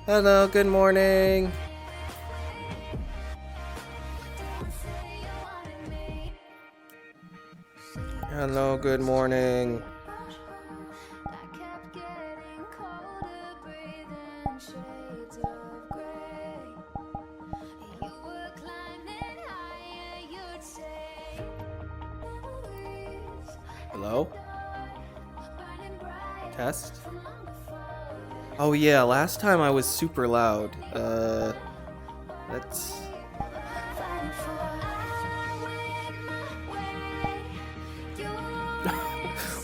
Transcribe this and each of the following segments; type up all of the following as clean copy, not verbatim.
Hello, good morning. Hello, good morning. Hello? Test? Oh yeah, last time I was super loud. Let's...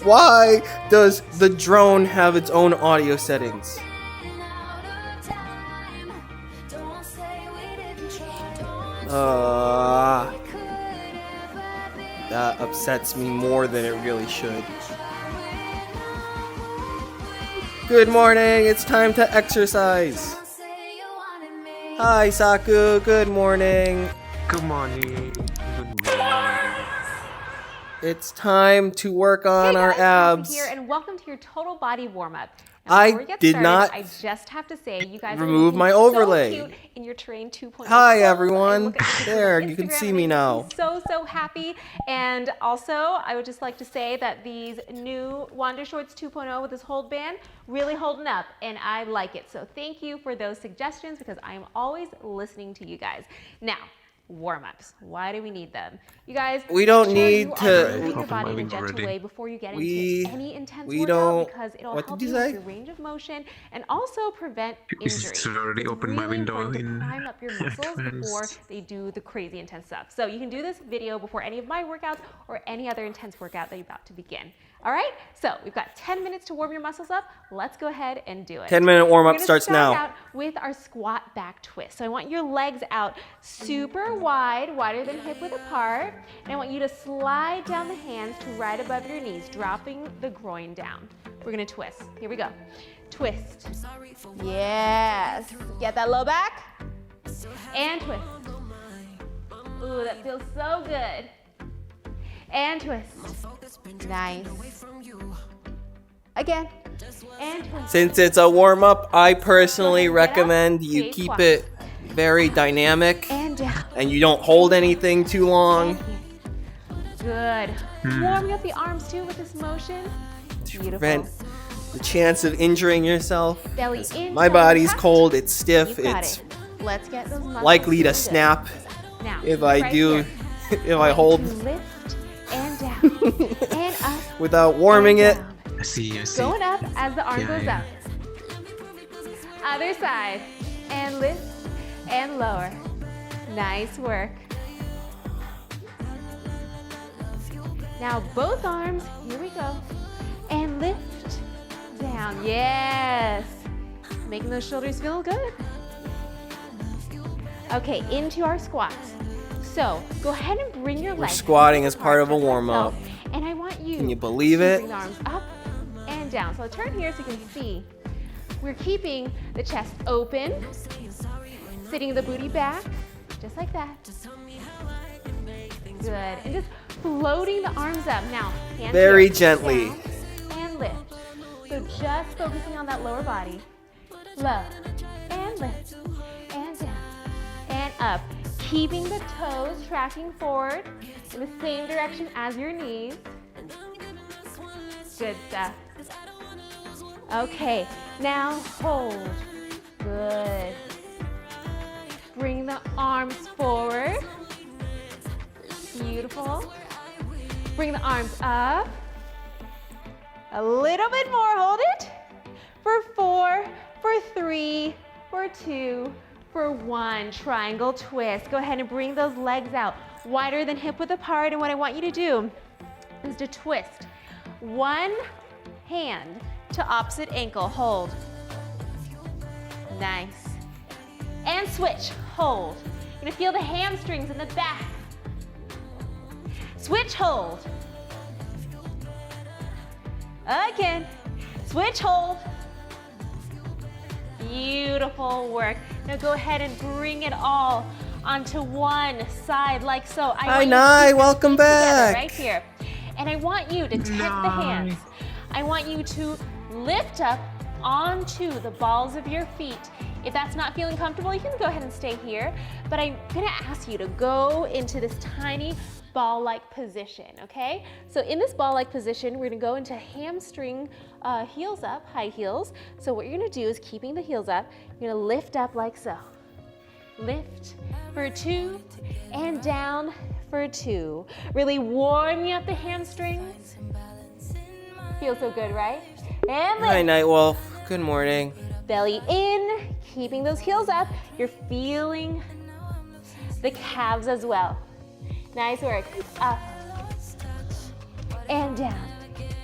Why does the drone have its own audio settings? That upsets me more than it really should. Good morning, it's time to exercise. Hi, Saku, good morning. Good morning. It's time to work on our abs. Here, and welcome to your total body warm-up. I did not I just have to say, you guys remove are my overlay. So cute in your Train 2.0. Hi everyone. There, you can see me now. So happy. And also, I would just like to say that these new Wander Shorts 2.0 with this hold band really holding up, and I like it. So thank you for those suggestions because I am always listening to you guys. Now, warm-ups. Why do we need them? You guys, we don't need to move your body in a gentle way before you get into any intense we workout don't because it'll what help did you you with say? your range of motion and also prevent injury. Slowly open my window important to in prime up your muscles before they do the crazy intense stuff. So you can do this video before any of my workouts or any other intense workout that you're about to begin. All right, so we've got 10 minutes to warm your muscles up. Let's go ahead and do it. 10-minute warm-up starts now. now. Out with our squat back twist. So I want your legs out super wide, wider than hip width apart. And I want you to slide down the hands to right above your knees, dropping the groin down. We're gonna twist. Here we go. Twist. Yes. Get that low back. And twist. Ooh, that feels so good. And twist. Nice. Again. And twist. Since it's a warm-up, I personally recommend you keep it very dynamic and down. And you don't hold anything too long. Good. Warming up the arms too with this motion. Beautiful. Prevent the chance of injuring yourself. Belly in. My body's cold, it's stiff, it's Let's get those muscles likely to snap now, if I do, if I hold lift and down and up without warming it. I see. Going up as the arm goes up. Other side. And lift and lower. Nice work. Now both arms, here we go. And lift down. Yes. Making those shoulders feel good. Okay, into our squats. So go ahead and bring your legs. We're squatting as part of a warm-up. And I want you. Can you believe to it? Bring the arms up and down. So I'll turn here so you can see. We're keeping the chest open, sitting the booty back, just like that. Good. And just floating the arms up. Now, hands very here, gently. down, and lift. So just focusing on that lower body. Low and lift and down and up. Keeping the toes tracking forward in the same direction as your knees. Good stuff. Okay, now hold. Good. Bring the arms forward. Beautiful. Bring the arms up. A little bit more, hold it. For 4, for 3, for 2, for 1. Triangle twist. Go ahead and bring those legs out wider than hip width apart. And what I want you to do is to twist one hand to opposite ankle. Hold. Nice. And switch. Hold. You're gonna feel the hamstrings in the back. Switch, hold. Again. Switch, hold. Beautiful work. Now go ahead and bring it all onto one side like so. Hi, Nye, welcome back. Right here. And I want you to tip the hands. I want you to lift up onto the balls of your feet If that's not feeling comfortable, you can go ahead and stay here, but I'm gonna ask you to go into this tiny ball-like position, okay? So in this ball-like position, we're gonna go into hamstring heels up, high heels. So what you're gonna do is, keeping the heels up, you're gonna lift up like so. Lift for 2 and down for 2. Really warming up the hamstrings. Feels so good, right? And lift. Hi, Nightwolf. Good morning. Belly in, keeping those heels up. You're feeling the calves as well. Nice work. Up and down.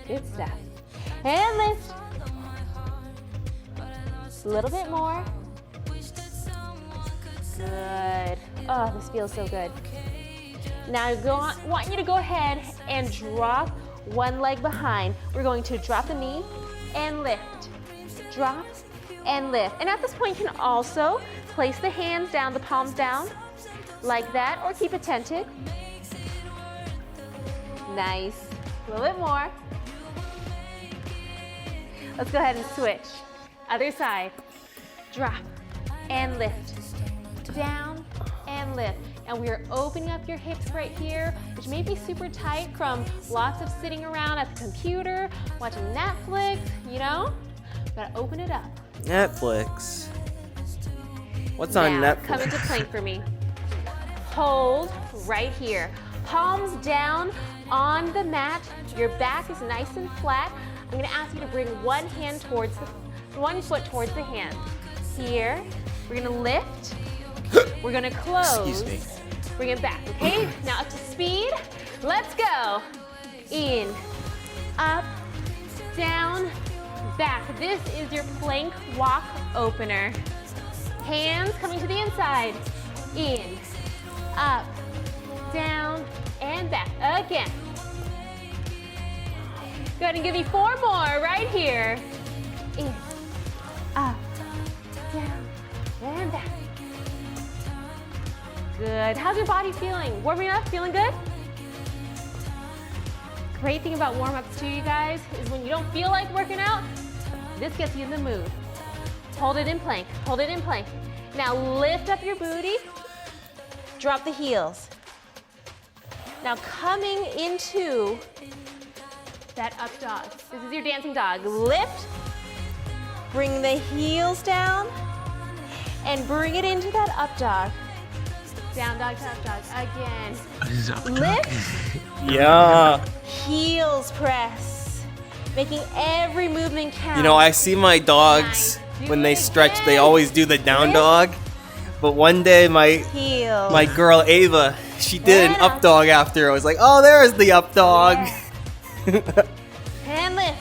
Good stuff. And lift. A little bit more. Good. Oh, this feels so good. Now I want you to go ahead and drop one leg behind. We're going to drop the knee and lift. Drop and lift. And at this point, you can also place the hands down, the palms down, like that, or keep it tented. Nice. A little bit more. Let's go ahead and switch. Other side. Drop and lift. Down and lift. And we are opening up your hips right here, which may be super tight from lots of sitting around at the computer, watching Netflix, you know? Gotta open it up. Netflix. What's on Now, Netflix? come into plank for me. Hold right here. Palms down on the mat. Your back is nice and flat. I'm gonna ask you to bring one foot towards the hand. Here, we're gonna lift. We're gonna close. Excuse me. Bring it back, okay? Now up to speed. Let's go. In, up, down, back. This is your plank walk opener. Hands coming to the inside. In, up, down, and back. Again. Go ahead and give me 4 more right here. In, up, down, and back. Good. How's your body feeling? Warming up? Feeling good? Great thing about warm-ups too, you guys, is when you don't feel like working out, this gets you in the mood. Hold it in plank. Hold it in plank. Now lift up your booty. Drop the heels. Now coming into that up dog. This is your dancing dog. Lift. Bring the heels down and bring it into that up dog. Down dog, up dog. Again. Lift. Yeah. Heels press. Making every movement count. You know, I see my dogs when they stretch, they always do the down dog. But one day my girl Ava, she did an up dog after. I was like, oh, there's the up dog. Yeah. And lift.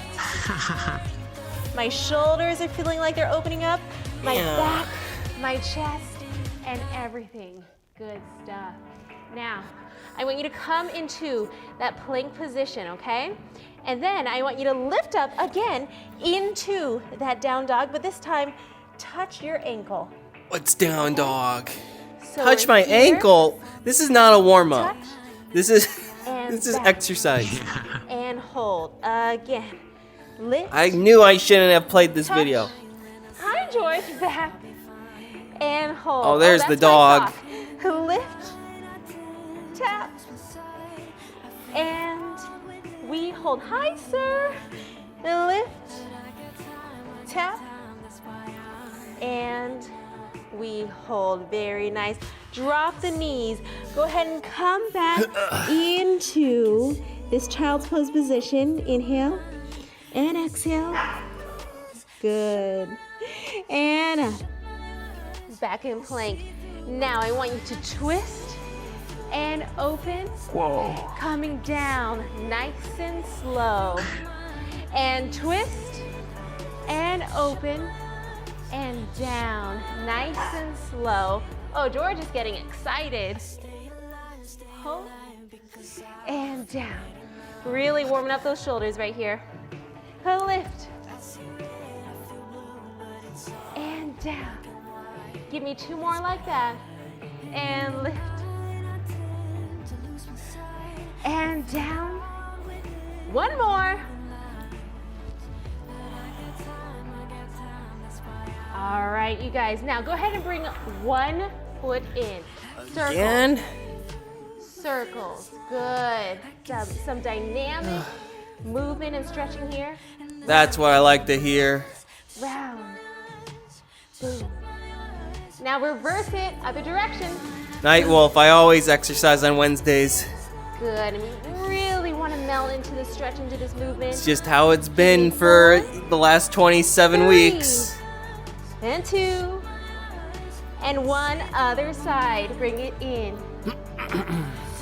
My shoulders are feeling like they're opening up. My back, my chest, and everything. Good stuff. Now, I want you to come into that plank position, okay? And then I want you to lift up again into that down dog, but this time, touch your ankle. What's down dog? So Touch we're my here. ankle. This is not a warm up. Touch This is and this is back. exercise. And hold. Again. Lift. I knew I shouldn't have played this touch. video. Hi, George. Back. And hold. Oh, there's that's the my dog. sock. Lift. Tap. And we hold. Hi, sir. Lift. Tap. And we hold. Very nice. Drop the knees. Go ahead and come back into this child's pose position. Inhale and exhale. Good. And up. Back in plank. Now I want you to twist and open. Whoa. Coming down nice and slow. And twist and open and down nice and slow. Oh, George is getting excited. Hold and down. Really warming up those shoulders right here. Lift and down. Give me 2 more like that. And lift. And down. 1 more. All right, you guys. Now go ahead and bring one foot in. Circle. Again? Circles. Good. Some dynamic movement and stretching here. That's what I like to hear. Round. Boom. Now reverse it, other direction. Night Wolf, I always exercise on Wednesdays. Good. And we really want to melt into the stretch, into this movement. It's just how it's been for the last 27 weeks. And 2. And one other side. Bring it in.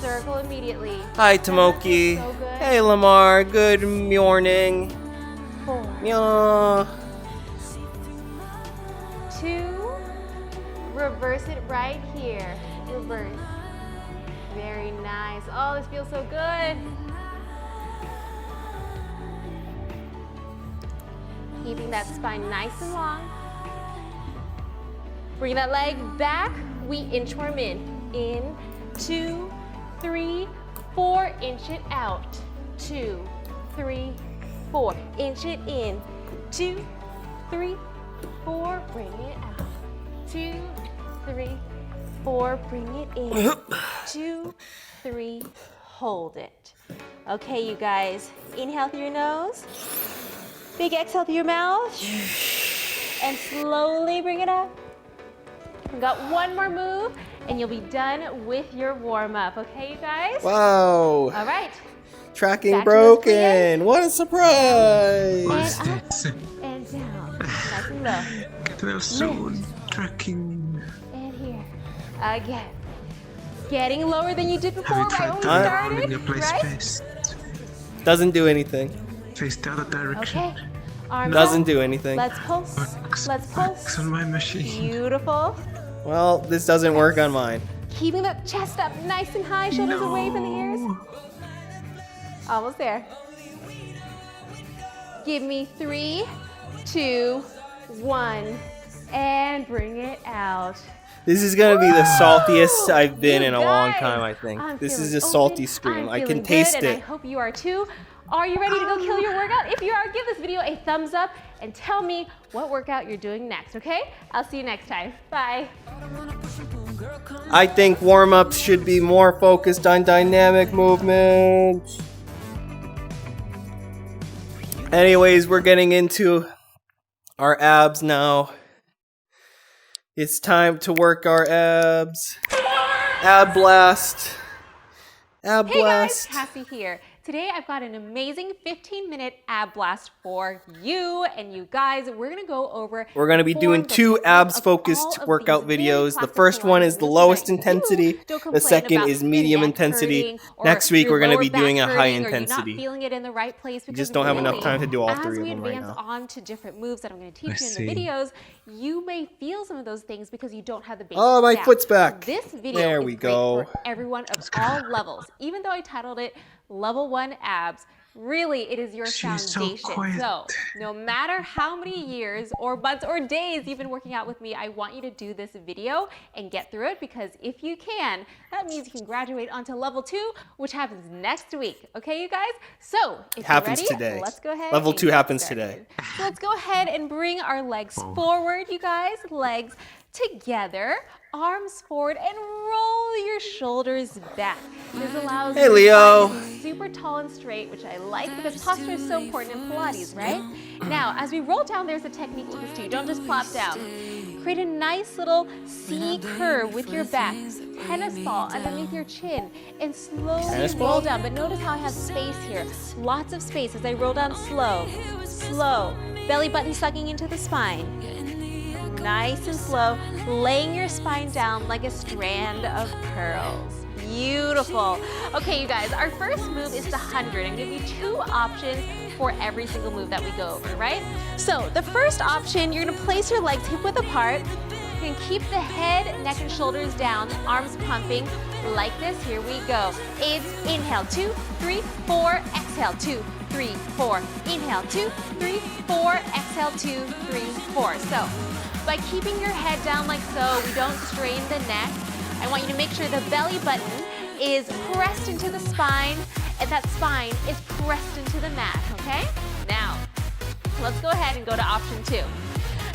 Circle immediately. Hi, Tomoki. So good. Hey, Lamar. Good morning. 4. Meow. 2. Reverse it right here. Reverse. Very nice. Oh, this feels so good. Keeping that spine nice and long. Bring that leg back. We inchworm in. In, 2, 3, 4. Inch it out. 2, 3, 4. Inch it in. 2, 3, 4. Bring it out. 2, 3, 4. Bring it in. 2, 3. Hold it. Okay, you guys. Inhale through your nose. Big exhale through your mouth. And slowly bring it up. We've got one more move, and you'll be done with your warm-up. Okay, you guys? Wow. All right. Tracking Back to those plans. broken. What a surprise. What's And up. this? And down. Nice and low. Get well soon. Tracking. And here. Again. Getting lower than you did before, Have you right tried when to we round started, in your place right? face? Doesn't do anything. Face the other direction. Okay. Arms Doesn't up. do anything. Let's pulse. Works- Let's works pulse. on my machine. Beautiful. Well, this doesn't work on mine. Keeping that chest up nice and high, shoulders away from the ears. Almost there. Give me 3, 2, 1, and bring it out. This is gonna be the saltiest I've been You in a long guys, time, I think. I'm This is feeling a salty open. scream. I'm I can feeling taste good, and I it. hope you are too. Are you ready to go kill your workout? If you are, give this video a thumbs up and tell me what workout you're doing next, okay? I'll see you next time. Bye. I think warm-ups should be more focused on dynamic movement. Anyways, we're getting into our abs now. It's time to work our abs. Ab blast. Ab Hey blast. guys, Cassie here. Today I've got an amazing 15-minute ab blast for you and you guys. We're gonna go over. We're going to be doing 2 abs-focused workout videos. The first one is the lowest intensity. The second is medium intensity. Next week, we're going to be doing a high intensity. You're not feeling it in the right place because just don't have enough really, time to do all as 3 of we them right advance now. on to different moves that I'm going to teach I you in see. the videos, you may feel some of those things because you don't have the basics Oh, my down. foot's back. This video There is we great go. for everyone of all levels. Even though I titled it Level 1 Abs, really it is your She's so foundation. quiet. So no matter how many years or months or days you've been working out with me, I want you to do this video and get through it, because if you can, that means you can graduate onto level 2, which happens next week. Okay, you guys? So if Happens you're ready, today. let's go ahead. Level and 2 get happens started. today. So let's go ahead and bring our legs forward, you guys. Legs together, arms forward, and roll your shoulders back. This allows Hey, your Leo. spine to be super tall and straight, which I like because posture is so important in Pilates, right? Now, as we roll down, there's a technique to this too. Don't just plop down. Create a nice little C curve with your back. Tennis ball underneath your chin, and slowly Tennis roll ball? down. But notice how I have space here. Lots of space as I roll down slow, slow. Belly button sucking into the spine. Nice and slow, laying your spine down like a strand of pearls. Beautiful. Okay, you guys, our first move is the 100. I'm gonna give you 2 options for every single move that we go over, right? So the first option, you're gonna place your legs hip width apart. You can keep the head, neck, and shoulders down, arms pumping like this. Here we go. It's inhale, 2, 3, 4, exhale, 2, 3, 4. Inhale, 2, 3, 4, exhale, 2, 3, 4. So by keeping your head down like so, we don't strain the neck. I want you to make sure the belly button is pressed into the spine and that spine is pressed into the mat, okay? Now, let's go ahead and go to option 2.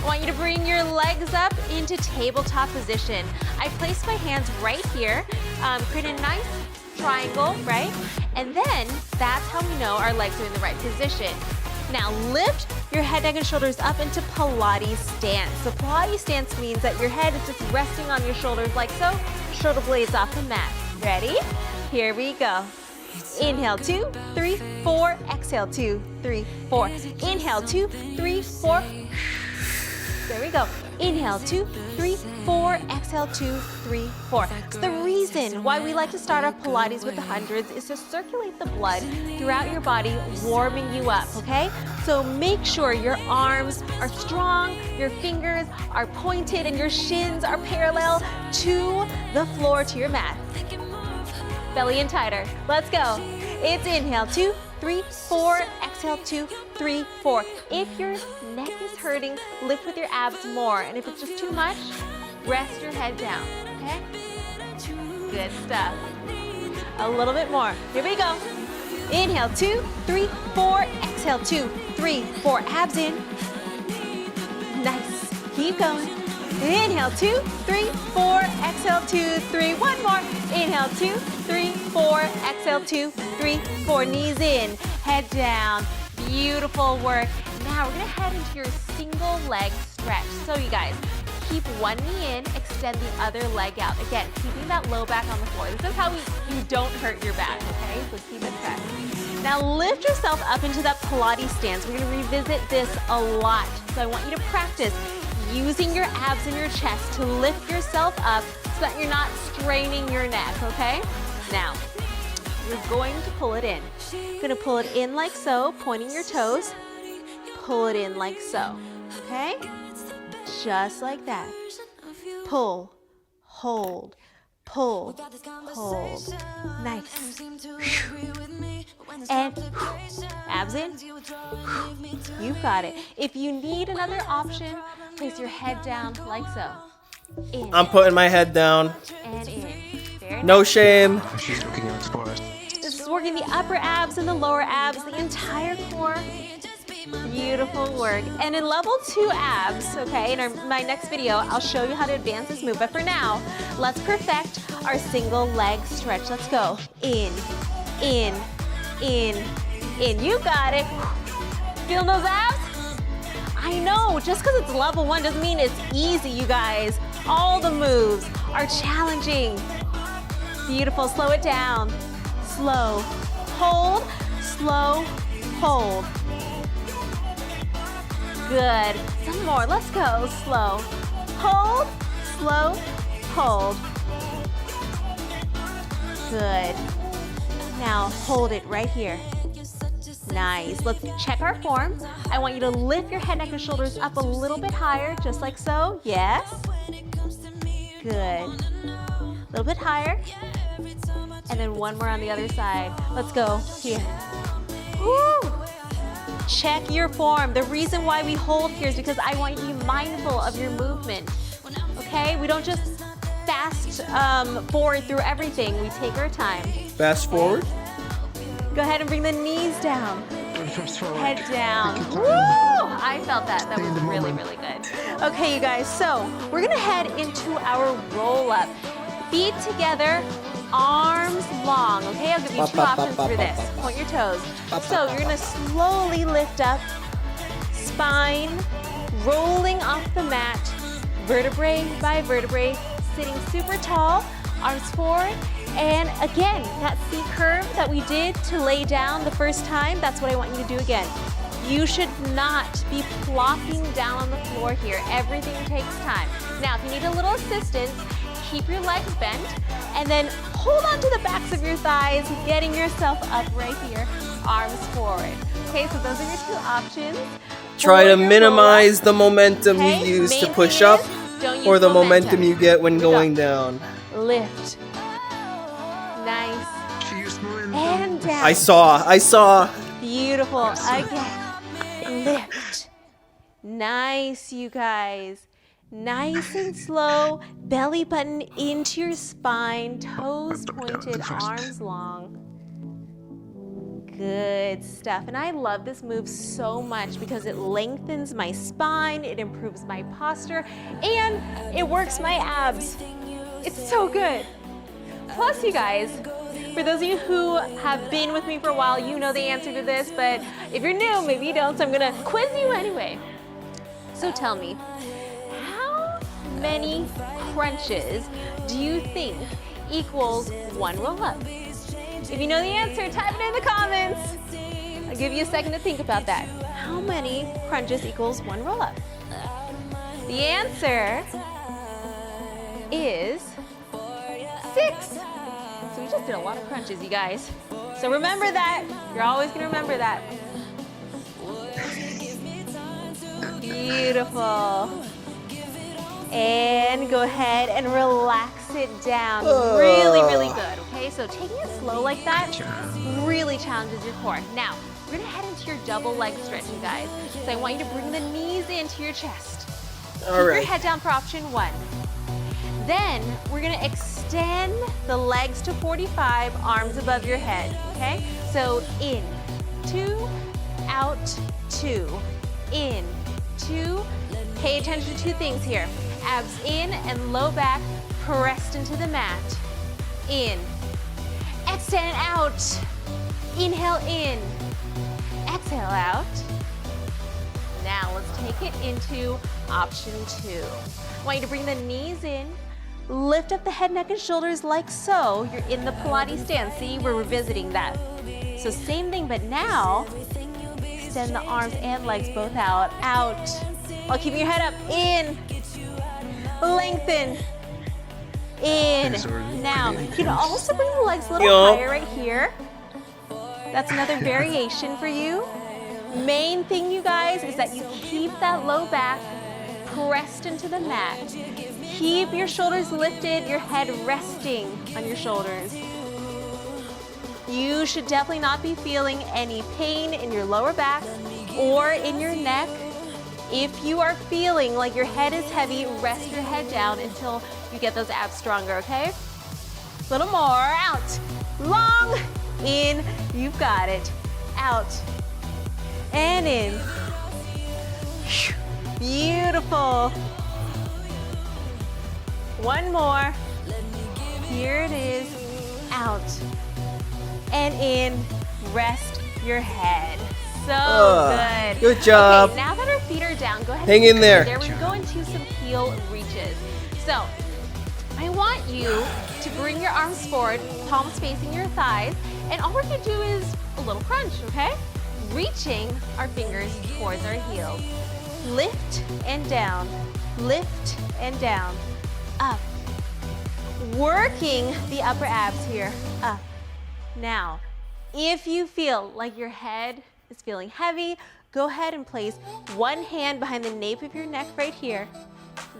want you to bring your legs up into tabletop position. I place my hands right here, create a nice triangle, right? And then that's how we know our legs are in the right position. Now lift your head, neck, and shoulders up into Pilates stance. So Pilates stance means that your head is just resting on your shoulders like so, shoulder blades off the mat. Ready? Here we go. Inhale, 2, 3, 4. Exhale, 2, 3, 4. Inhale, 2, 3, 4. There we go. Inhale, 2, 3, 4. Exhale, 2, 3, 4. So the reason why we like to start off Pilates with the hundreds is to circulate the blood throughout your body, warming you up, okay? So make sure your arms are strong, your fingers are pointed, and your shins are parallel to the floor, to your mat. Belly in tighter. Let's go. It's inhale, 2, 3, 4. Exhale, 2, 3, 4. If your neck is hurting, lift with your abs more. And if it's just too much, rest your head down, okay? Good stuff. A little bit more. Here we go. Inhale, 2, 3, 4. Exhale, 2, 3, 4. Abs in. Nice. Keep going. Inhale, 2, 3, 4. Exhale, 2, 3. One more. Inhale, 2, 3, 4. Exhale, 2, 3, 4. Knees in, head down. Beautiful work. Now we're gonna head into your single leg stretch. So you guys, keep one knee in, extend the other leg out. Again, keeping that low back on the floor. This is how you don't hurt your back, okay? So keep it pressed. Now lift yourself up into that Pilates stance. We're gonna revisit this a lot. So I want you to practice using your abs and your chest to lift yourself up so that you're not straining your neck, okay? Now, you're going to pull it in. You're gonna pull it in like so, pointing your toes. Pull it in like so, okay? Just like that. Pull, hold, pull, hold. Nice. And abs in. You got it. If you need another option, place your head down like so. In. I'm putting my head down. And in. Very No nice. shame. She's looking out for us. This is working the upper abs and the lower abs, the entire core. Beautiful work. And in level 2 abs, okay, in my next video, I'll show you how to advance this move. But for now, let's perfect our single leg stretch. Let's go. In, in, in, in. You got it. Feel those abs? I know, just because it's level 1 doesn't mean it's easy, you guys. All the moves are challenging. Beautiful, slow it down. Slow, hold, slow, hold. Good, some more, let's go. Slow, hold, slow, hold. Good. Now hold it right here. Nice. Let's check our form. I want you to lift your head, neck, and shoulders up a little bit higher, just like so. Yes. Good. A little bit higher. And then one more on the other side. Let's go. Here. Woo! Check your form. The reason why we hold here is because I want you to be mindful of your movement. Okay? We don't just fast forward through everything. We take our time. Fast forward. Go ahead and bring the knees down. First forward. Head down. Take Woo! your time. I felt that. That Stay in was the really, moment. really good. Okay, you guys, so we're gonna head into our roll up. Feet together, arms long. Okay, I'll give you two options for this. Point your toes. So you're gonna slowly lift up, spine rolling off the mat, vertebrae by vertebrae, sitting super tall, arms forward. And again, that C curve that we did to lay down the first time, that's what I want you to do again. You should not be plopping down on the floor here. Everything takes time. Now, if you need a little assistance, keep your legs bent and then hold on to the backs of your thighs, getting yourself up right here, arms forward. Okay, so those are your two options. Try to For your minimize the momentum Okay, you use to main push thing up is, don't use or the momentum you get when Here we go. going down. Lift. Nice. She used momentum. And down. I saw. Beautiful. Again. Lift. Nice, you guys. Nice and slow. Belly button into your spine. Toes pointed, arms long. Good stuff. And I love this move so much because it lengthens my spine, it improves my posture, and it works my abs. It's so good. Plus, you guys, for those of you who have been with me for a while, you know the answer to this, but if you're new, maybe you don't, so I'm gonna quiz you anyway. So tell me, how many crunches do you think equals one roll-up? If you know the answer, type it in the comments. I'll give you a second to think about that. How many crunches equals one roll-up? The answer is 6. So we just did a lot of crunches, you guys. So remember that. You're always gonna remember that. Beautiful. And go ahead and relax it down. Really, really good, okay? So taking it slow like that really challenges your core. Now, we're gonna head into your double leg stretch, you guys. So I want you to bring the knees into your chest. Keep your head down for option 1. Then we're gonna extend the legs to 45, arms above your head, okay? So in, 2, out, 2, in, 2. Pay attention to 2 things here. Abs in and low back pressed into the mat. In. Extend out. Inhale in. Exhale out. Now let's take it into option 2. I want you to bring the knees in. Lift up the head, neck, and shoulders like so. You're in the Pilates stance. See, we're revisiting that. So same thing, but now extend the arms and legs both out. Out. While keeping your head up. In. Lengthen. In. Now, you can also bring the legs a little higher right here. That's another variation for you. Main thing, you guys, is that you keep that low back pressed into the mat. Keep your shoulders lifted, your head resting on your shoulders. You should definitely not be feeling any pain in your lower back or in your neck. If you are feeling like your head is heavy, rest your head down until you get those abs stronger, okay? A little more, out. Long, in, you've got it. Out, and in. Beautiful. One more. Here it is, out, and in, rest your head. So good. Good job. Okay, now that our feet are down, go ahead Hang and in there. There we go into some heel reaches. So I want you to bring your arms forward, palms facing your thighs, and all we're gonna do is a little crunch, okay? Reaching our fingers towards our heels. Lift and down, lift and down, up. Working the upper abs here, up. Now, if you feel like your head is feeling heavy, go ahead and place one hand behind the nape of your neck right here.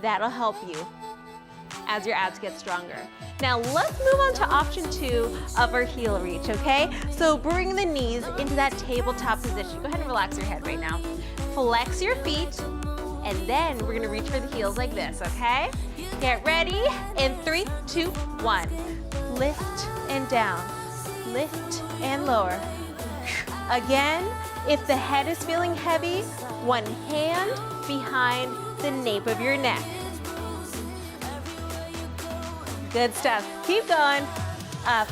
That'll help you as your abs get stronger. Now let's move on to option 2 of our heel reach, okay? So bring the knees into that tabletop position. Go ahead and relax your head right now. Flex your feet, and then we're gonna reach for the heels like this, okay? Get ready, in 3, 2, 1. Lift and down, lift and lower. Again, if the head is feeling heavy, one hand behind the nape of your neck. Good stuff. Keep going. Up.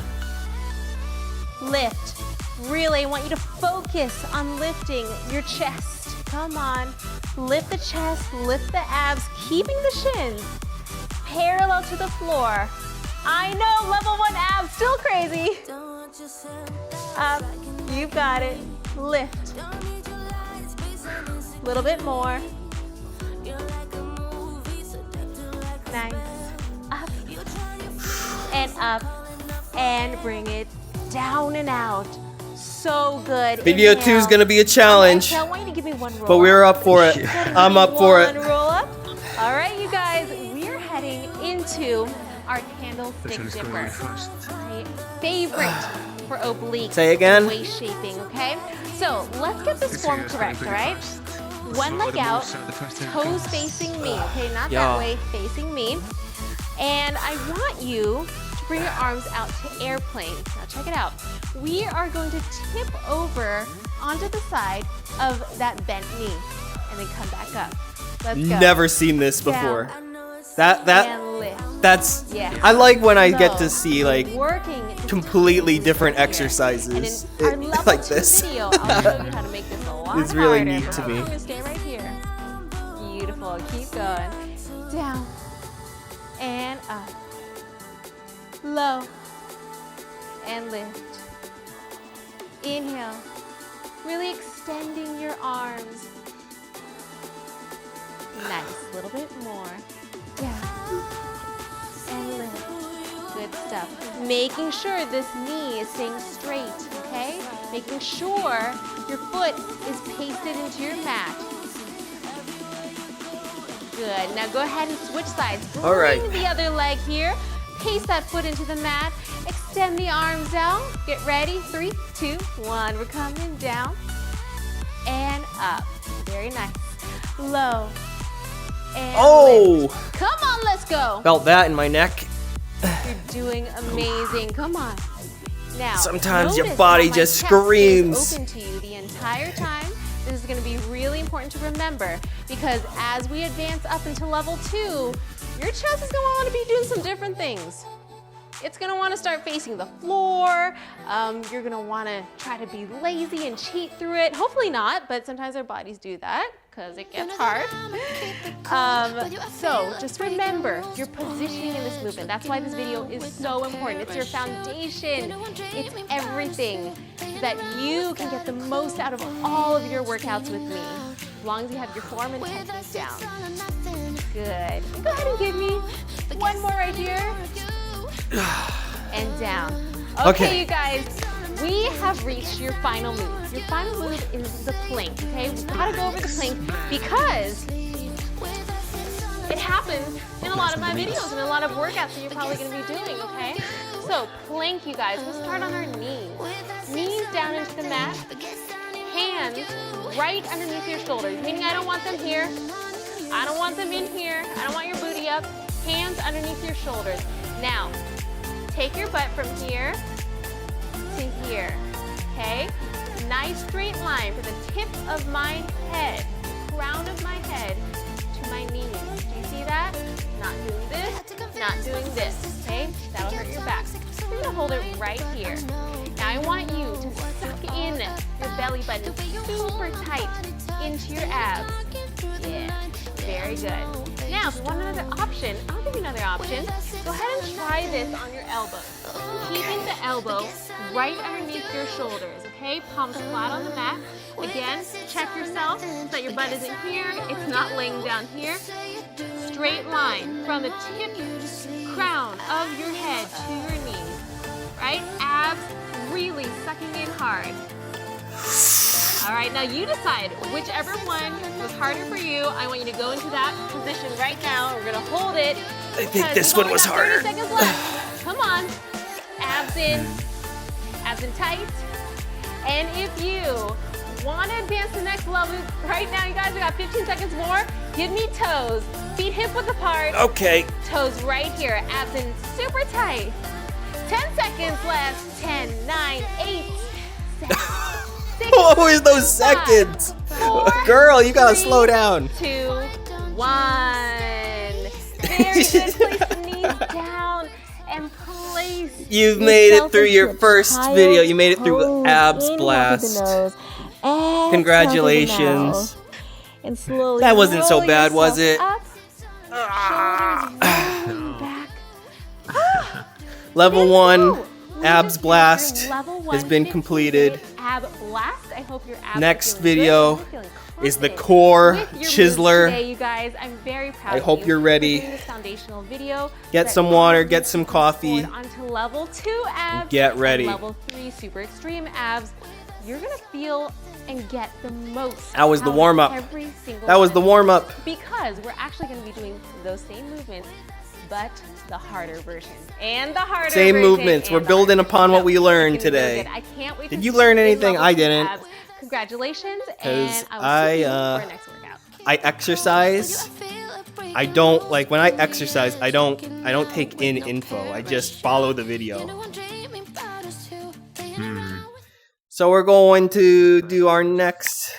Lift. Really, I want you to focus on lifting your chest. Come on. Lift the chest, lift the abs, keeping the shins parallel to the floor. I know, level 1 abs, still crazy. Up. You've got it. Lift. A little bit more. Nice. Up. And up. And bring it down and out. So good. Video 2 is going to be a challenge. I want you to give me one roll. But we're up for it. I'm up for it. One roll up. All right, you guys, we're heading into our candlestick dipper. My favorite for oblique Say again. waist shaping, okay? So let's get this form correct, all right? One leg out, toes facing me, okay? Not that way, facing me. And I want you to bring your arms out to airplane. Now check it out. We are going to tip over onto the side of that bent knee and then come back up. Let's go. Never seen this before. Down. And lift. That's Yeah. I like when I So, get to see like working completely different here. exercises And in our level like 2 this. video, I'll show you how to make this a lot It's really harder. neat to me. I'm gonna stay right here. Beautiful. Keep going. Down and up. Low and lift. Inhale. Really extending your arms. Nice. A little bit more. Down and lift. Good stuff. Making sure this knee is staying straight, okay? Making sure your foot is pasted into your mat. Good. Now go ahead and switch sides. All right. Bring the other leg here. Paste that foot into the mat. Extend the arms out. Get ready. 3, 2, 1. We're coming down and up. Very nice. Low. And lift. Oh! Come on, let's go. Felt that in my neck. You're doing amazing. Come on. Now, Sometimes your notice body how my just chest screams. is open to you the entire time. This is going to be really important to remember because as we advance up into level 2, your chest is going to want to be doing some different things. It's going to want to start facing the floor. You're going to want to try to be lazy and cheat through it. Hopefully not, but sometimes our bodies do that because it gets hard. So just remember your positioning in this movement. That's why this video is so important. It's your foundation. It's everything so that you can get the most out of all of your workouts with me. As long as you have your form and technique down. Good. Go ahead and give me one more right here. And down. Okay, you guys, we have reached your final move. Your final move is the plank, okay? We've got to go over the plank because it happens in a lot of my videos and a lot of workouts that you're probably going to be doing, okay? So plank, you guys, we'll start on our knees. Knees down into the mat, hands right underneath your shoulders, meaning I don't want them here. I don't want them in here. I don't want your booty up. Hands underneath your shoulders. Now, take your butt from here to here, okay? Nice straight line from the tip of my head, crown of my head, to my knees. Do you see that? Not doing this, not doing this, okay? That'll hurt your back. So you're gonna hold it right here. Now I want you to suck in your belly button super tight into your abs. Yeah, very good. Now, if you want another option, I'll give you another option. Go ahead and try this on your elbow. Keeping the elbow right underneath your shoulders, okay? Palms flat on the mat. Again, check yourself so that your butt isn't here. It's not laying down here. Straight line from the tip, crown of your head to your knees, right? Abs really sucking in hard. All right, now you decide whichever one was harder for you. I want you to go into that position right now. We're gonna hold it. I think this one was harder. 30 seconds left. Come on. Abs in tight. And if you want to advance to the next level, right now, you guys, we got 15 seconds more. Give me toes. Feet hip width apart. Okay. Toes right here. Abs in super tight. 10 seconds left. 10, 9, 8, 7. What were those seconds? 4, Girl, you gotta 3, slow down. 2, 1. Very good. Place the knees down and place. You've made it yourself through your into a first child's video. You made it through pose. abs Inhale blast. through the nose. Exhale through the Congratulations. mouth. And slowly That wasn't so roll bad, was yourself it? Up. Shoulders rolling back. Level Woo! 1 We abs just blast finished your level has 1 been 15-minute completed. Ab blast. I hope your abs Next are feeling video good. You're feeling is the confident core with your moves chiseler. Today, you guys, I'm very proud I of hope you you're for ready. doing this foundational video. Get That some water, get some coffee. forward onto level 2 abs. Get and ready. level 3 super extreme abs. You're gonna feel and get the most. That was the out of warm-up. every single That was the one. warm-up. Because we're actually gonna be doing those same movements, but the harder version. And the harder Same version movements. and We're the building harder upon version. what we So, learned it's gonna be really today. good. I can't wait Did to you see learn in anything? level I 2 didn't. abs. Congratulations, 'Cause and I will see you for our next workout. I exercise I don't like when I exercise. I don't take in info. I just follow the video. So we're going to do our next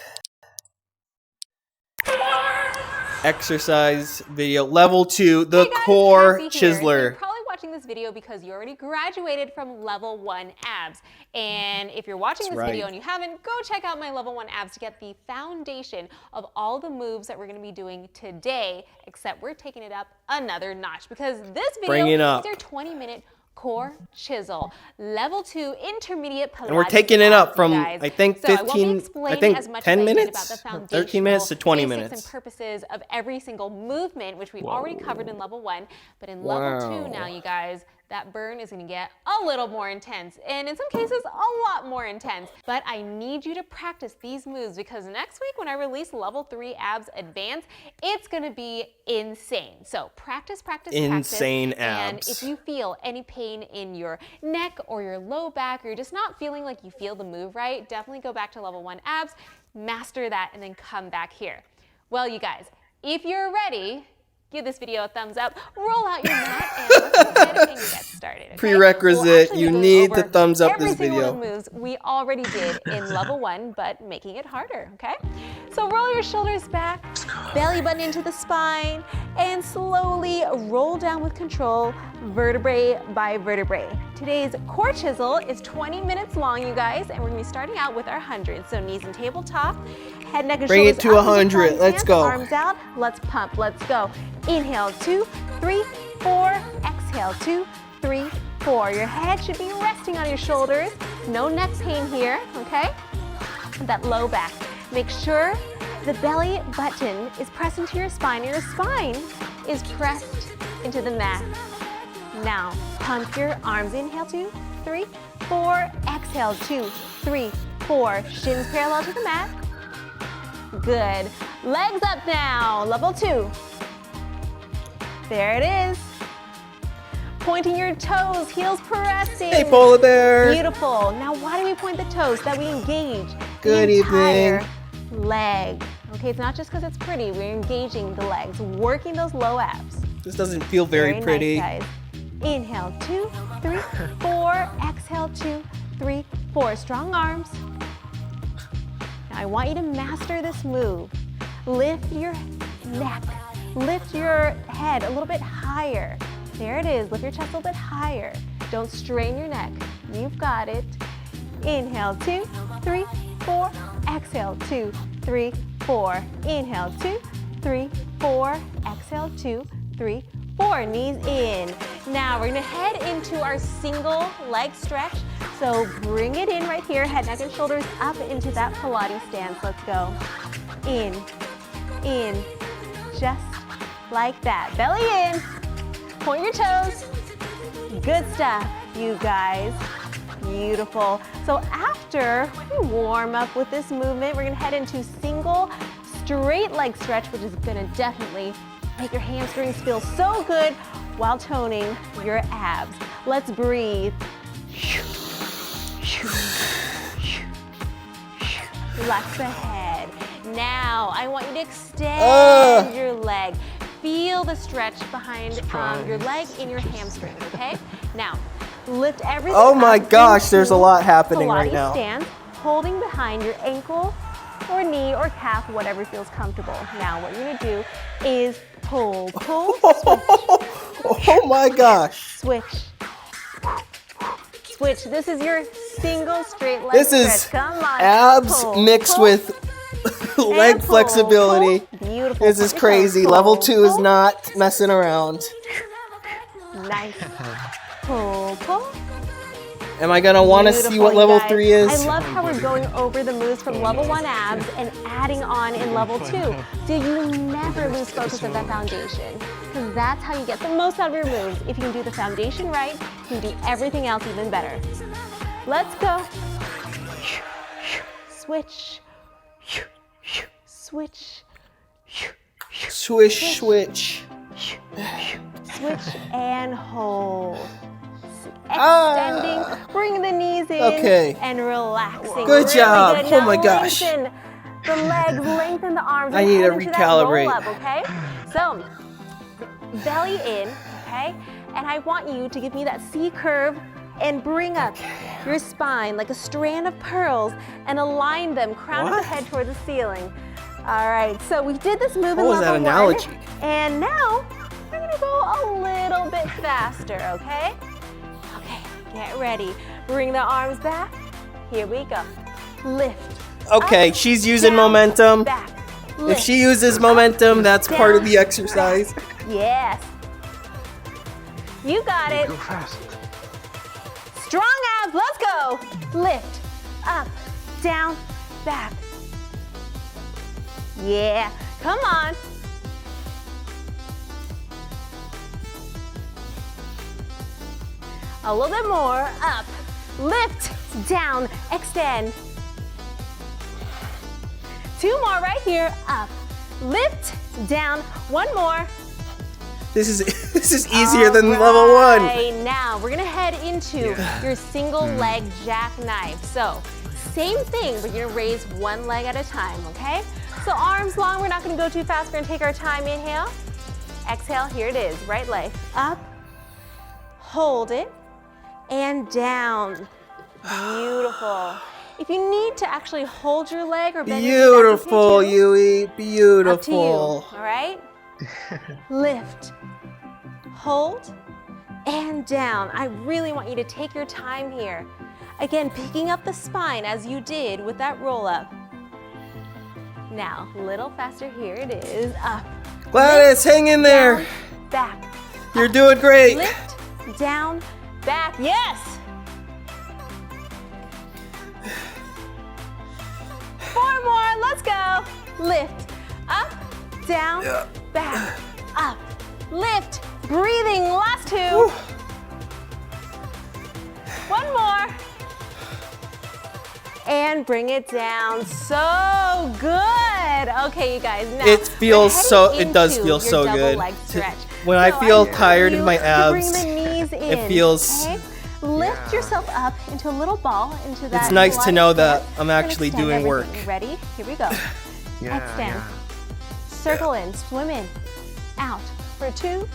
exercise video, level 2, the Hey guys, core Cassie here. So you're chiseler. probably watching this video because you already graduated from level 1 abs. And if you're watching That's this right. video and you haven't, go check out my level 1 abs to get the foundation of all the moves that we're going to be doing today, except we're taking it up another notch because this Bring it video up. is your 20-minute core chisel, level 2 intermediate Pilates. And we're taking it up from, guys. I think, So I won't be 15, explaining I think as much 10 as I did minutes, about the 13 minutes to 20 basics minutes. and purposes of every single movement, which we already covered in level 1. But in level 2 now, you guys, that burn is going to get a little more intense, and in some cases a lot more intense. But I need you to practice these moves because next week when I release level 3 abs advanced, it's going to be insane. So practice, Insane and abs. if you feel any pain in your neck or your low back, or you're just not feeling like you feel the move right, definitely go back to level 1 abs, master that, and then come back here. Well, you guys, if you're ready, give this video a thumbs up, roll out your mat, and let's go ahead and get started. Okay? Prerequisite, you need to thumbs up this every single video. one of the moves we already did in level 1, but making it harder, okay? So roll your shoulders back, belly button into the spine, and slowly roll down with control, vertebrae by vertebrae. Today's core chisel is 20 minutes long, you guys, and we're gonna be starting out with our 100. So knees and tabletop, head, neck, and Bring shoulders it to up into 100. plank Let's stance, go. Arms out, let's pump, let's go. Inhale, 2, 3, 4, exhale, 2, 3, 4. Your head should be resting on your shoulders. No neck pain here, okay? That low back. Make sure the belly button is pressed into your spine, and your spine is pressed into the mat. Now, pump your arms. Inhale, 2, 3, 4. Exhale, 2, 3, 4. Shins parallel to the mat. Good. Legs up now. Level 2. There it is. Pointing your toes, heels pressing. Hey, polar bear. Beautiful. Now, why do we point the toes? So that we engage Good the entire evening. leg. Okay, it's not just because it's pretty. We're engaging the legs, working those low abs. This doesn't feel very pretty. Nice, guys. Inhale, 2, 3, 4. Exhale, 2, 3, 4. Strong arms. Now, I want you to master this move. Lift your neck. Lift your head a little bit higher. There it is. Lift your chest a little bit higher. Don't strain your neck. You've got it. Inhale, 2, 3, 4. Exhale, 2, 3, 4. Inhale, 2, 3, 4. Exhale, 2, 3, 4. Knees in. Now we're gonna head into our single leg stretch. So bring it in right here. Head, neck, and shoulders up into that Pilates stance. Let's go. In. Just like that. Belly in. Point your toes. Good stuff, you guys. Beautiful. So after we warm up with this movement, we're gonna head into single straight leg stretch, which is gonna definitely make your hamstrings feel so good while toning your abs. Let's breathe. Relax the head. Now, I want you to extend your leg. Feel the stretch behind your leg in your hamstrings, okay? Now, lift everything Oh my up gosh, there's a into lot happening Pilates right now. stance, holding behind your ankle or knee or calf, whatever feels comfortable. Now, what you're gonna do is pull, switch, Oh my gosh. switch, switch. This is your single straight leg This stretch. is Come on. abs Pull, mixed pull, with leg and pull, flexibility. pull. Beautiful. This is Point your toes. crazy. Pull, Level 2 is pull. not messing around. Nice. Pull, pull. Am I gonna want to see Beautiful, what you level guys. 3 is? I love how we're going over the moves from level 1 abs and adding on in level 2. So you never lose focus of that foundation. Because that's how you get the most out of your moves. If you can do the foundation right, you can do everything else even better. Let's go. Switch. Switch. Swish, switch. Switch and hold. Extending, bring the knees in, Okay. and relaxing. Good Really job. Good. Oh Now my gosh. Lengthen the legs, lengthen the arms. I and need head to into that recalibrate. roll up, okay? So belly in, okay? And I want you to give me that C curve and bring up your spine like a strand of pearls and align them, crown of the head toward the ceiling. All right, so we did this move in What was that level analogy? 1, and now we're gonna go a little bit faster, okay? Okay, get ready. Bring the arms back. Here we go. Lift. Okay, Up, she's using down, momentum. Back. If Lift. she uses momentum, that's part of down, the exercise. Yes. You got it. Go fast. Strong abs, let's go. Lift, up, down, back. Yeah, come on. A little bit more, up, lift, down, extend. 2 more right here, up, lift, down, 1 more. This is easier than level 1. Right, now we're gonna head into your single leg jackknife. So, same thing, but you're gonna raise 1 leg at a time, okay? So arms long, we're not gonna go too fast, we're gonna take our time. Inhale, exhale, here it is, right leg. Up, hold it, and down. Beautiful. If you need to actually hold your leg or bend your knee, that's Beautiful, okay too. Yui. Up to you, Beautiful. all right? Lift, hold, and down. I really want you to take your time here. Again, picking up the spine as you did with that roll up. Now, a little faster, here it is, up. Gladys, hang in there. Down, back. You're doing great. Lift, down, back, yes! 4 more, let's go. Lift, up, down, back, up, lift, breathing, last 2. Whew. 1 more. And bring it down, so good. Okay, you guys, now It feels we're so. heading It does into feel your so double good. leg stretch. When I So feel want tired in you my to bring abs, the knees in, it feels. okay? Lift yourself up into a little ball, into that. It's nice to Pilates know that stance, I'm and actually extend doing work. everything. Ready? Here we go. Extend. Yeah. Circle in, swim in, out for 2,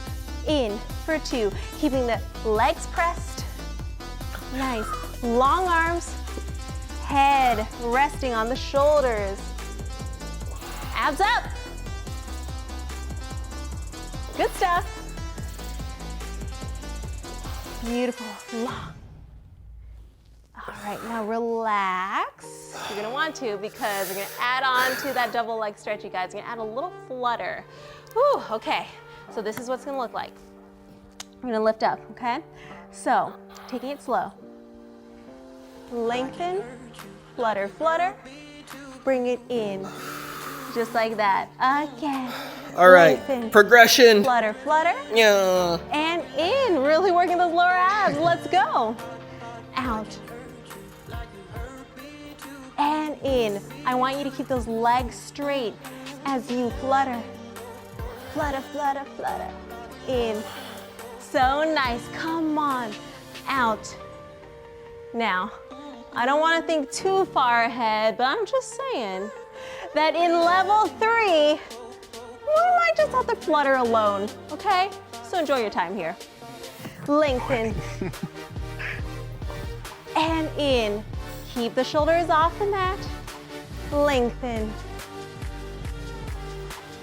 in for 2. Keeping the legs pressed. Nice. Long arms, head resting on the shoulders. Abs up. Good stuff. Beautiful, long. All right, now relax. You're gonna want to because we're gonna add on to that double leg stretch, you guys. We're gonna add a little flutter. Whew, okay, so this is what's gonna look like. We're gonna lift up, okay? So, taking it slow. Lengthen, flutter, flutter. Bring it in, just like that. Again. All right, Lengthen, progression. flutter, flutter. Yeah. And in, really working those lower abs. Let's go. Out. And in. I want you to keep those legs straight as you flutter. Flutter, flutter, flutter. In. So nice. Come on. Out. Now, I don't want to think too far ahead, but I'm just saying that in level 3, we might just have to flutter alone, okay? So enjoy your time here. Lengthen. And in. Keep the shoulders off the mat. Lengthen.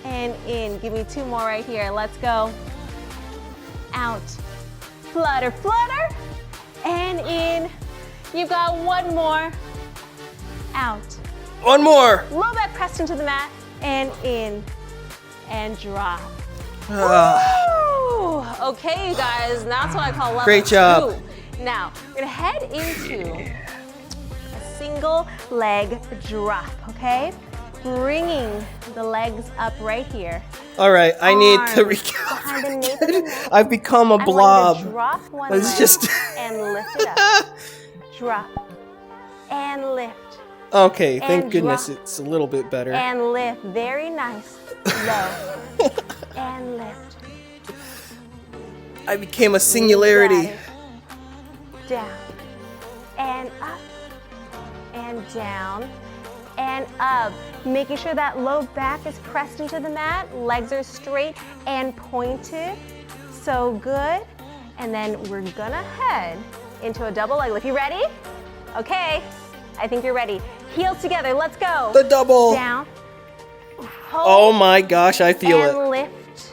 And in. Give me 2 more right here. Let's go. Out. Flutter, flutter. And in. You've got 1 more. Out. 1 more. Low back pressed into the mat. And in. And drop. Woo! Okay, you guys, that's what I call level Great job. 2. Now, we're gonna head into a single leg drop, okay? Bringing the legs up right here. All right, I need to Arms behind the nape of the recalibrate. neck. I've become a I want you to blob. drop 1 It's leg just- and lift it up. Drop and lift Okay, thank And goodness drop. it's a little bit better. and lift. Very nice. Low and lift. I became a You got singularity. it. Down and up and down and up. Making sure that low back is pressed into the mat, legs are straight and pointed. So good. And then we're gonna head into a double leg lift. You ready? Okay, I think you're ready. Heels together, let's go. The double. Down. Hold, Oh my gosh, I feel and it. lift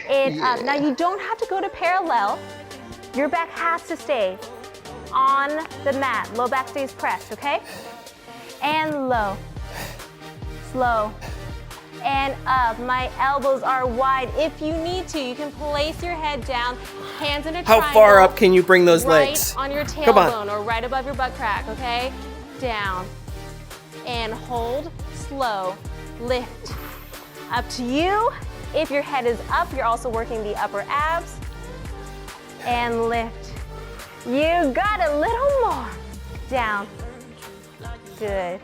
it up. Now you don't have to go to parallel. Your back has to stay on the mat. Low back stays pressed, okay? And low, slow, and up. My elbows are wide. If you need to, you can place your head down, hands in a How triangle. far up can you bring those right legs? on your Come on. tailbone or right above your butt crack, okay? Down, and hold, slow, lift. Up to you. If your head is up, you're also working the upper abs. And lift. You got a little more. Down. Good.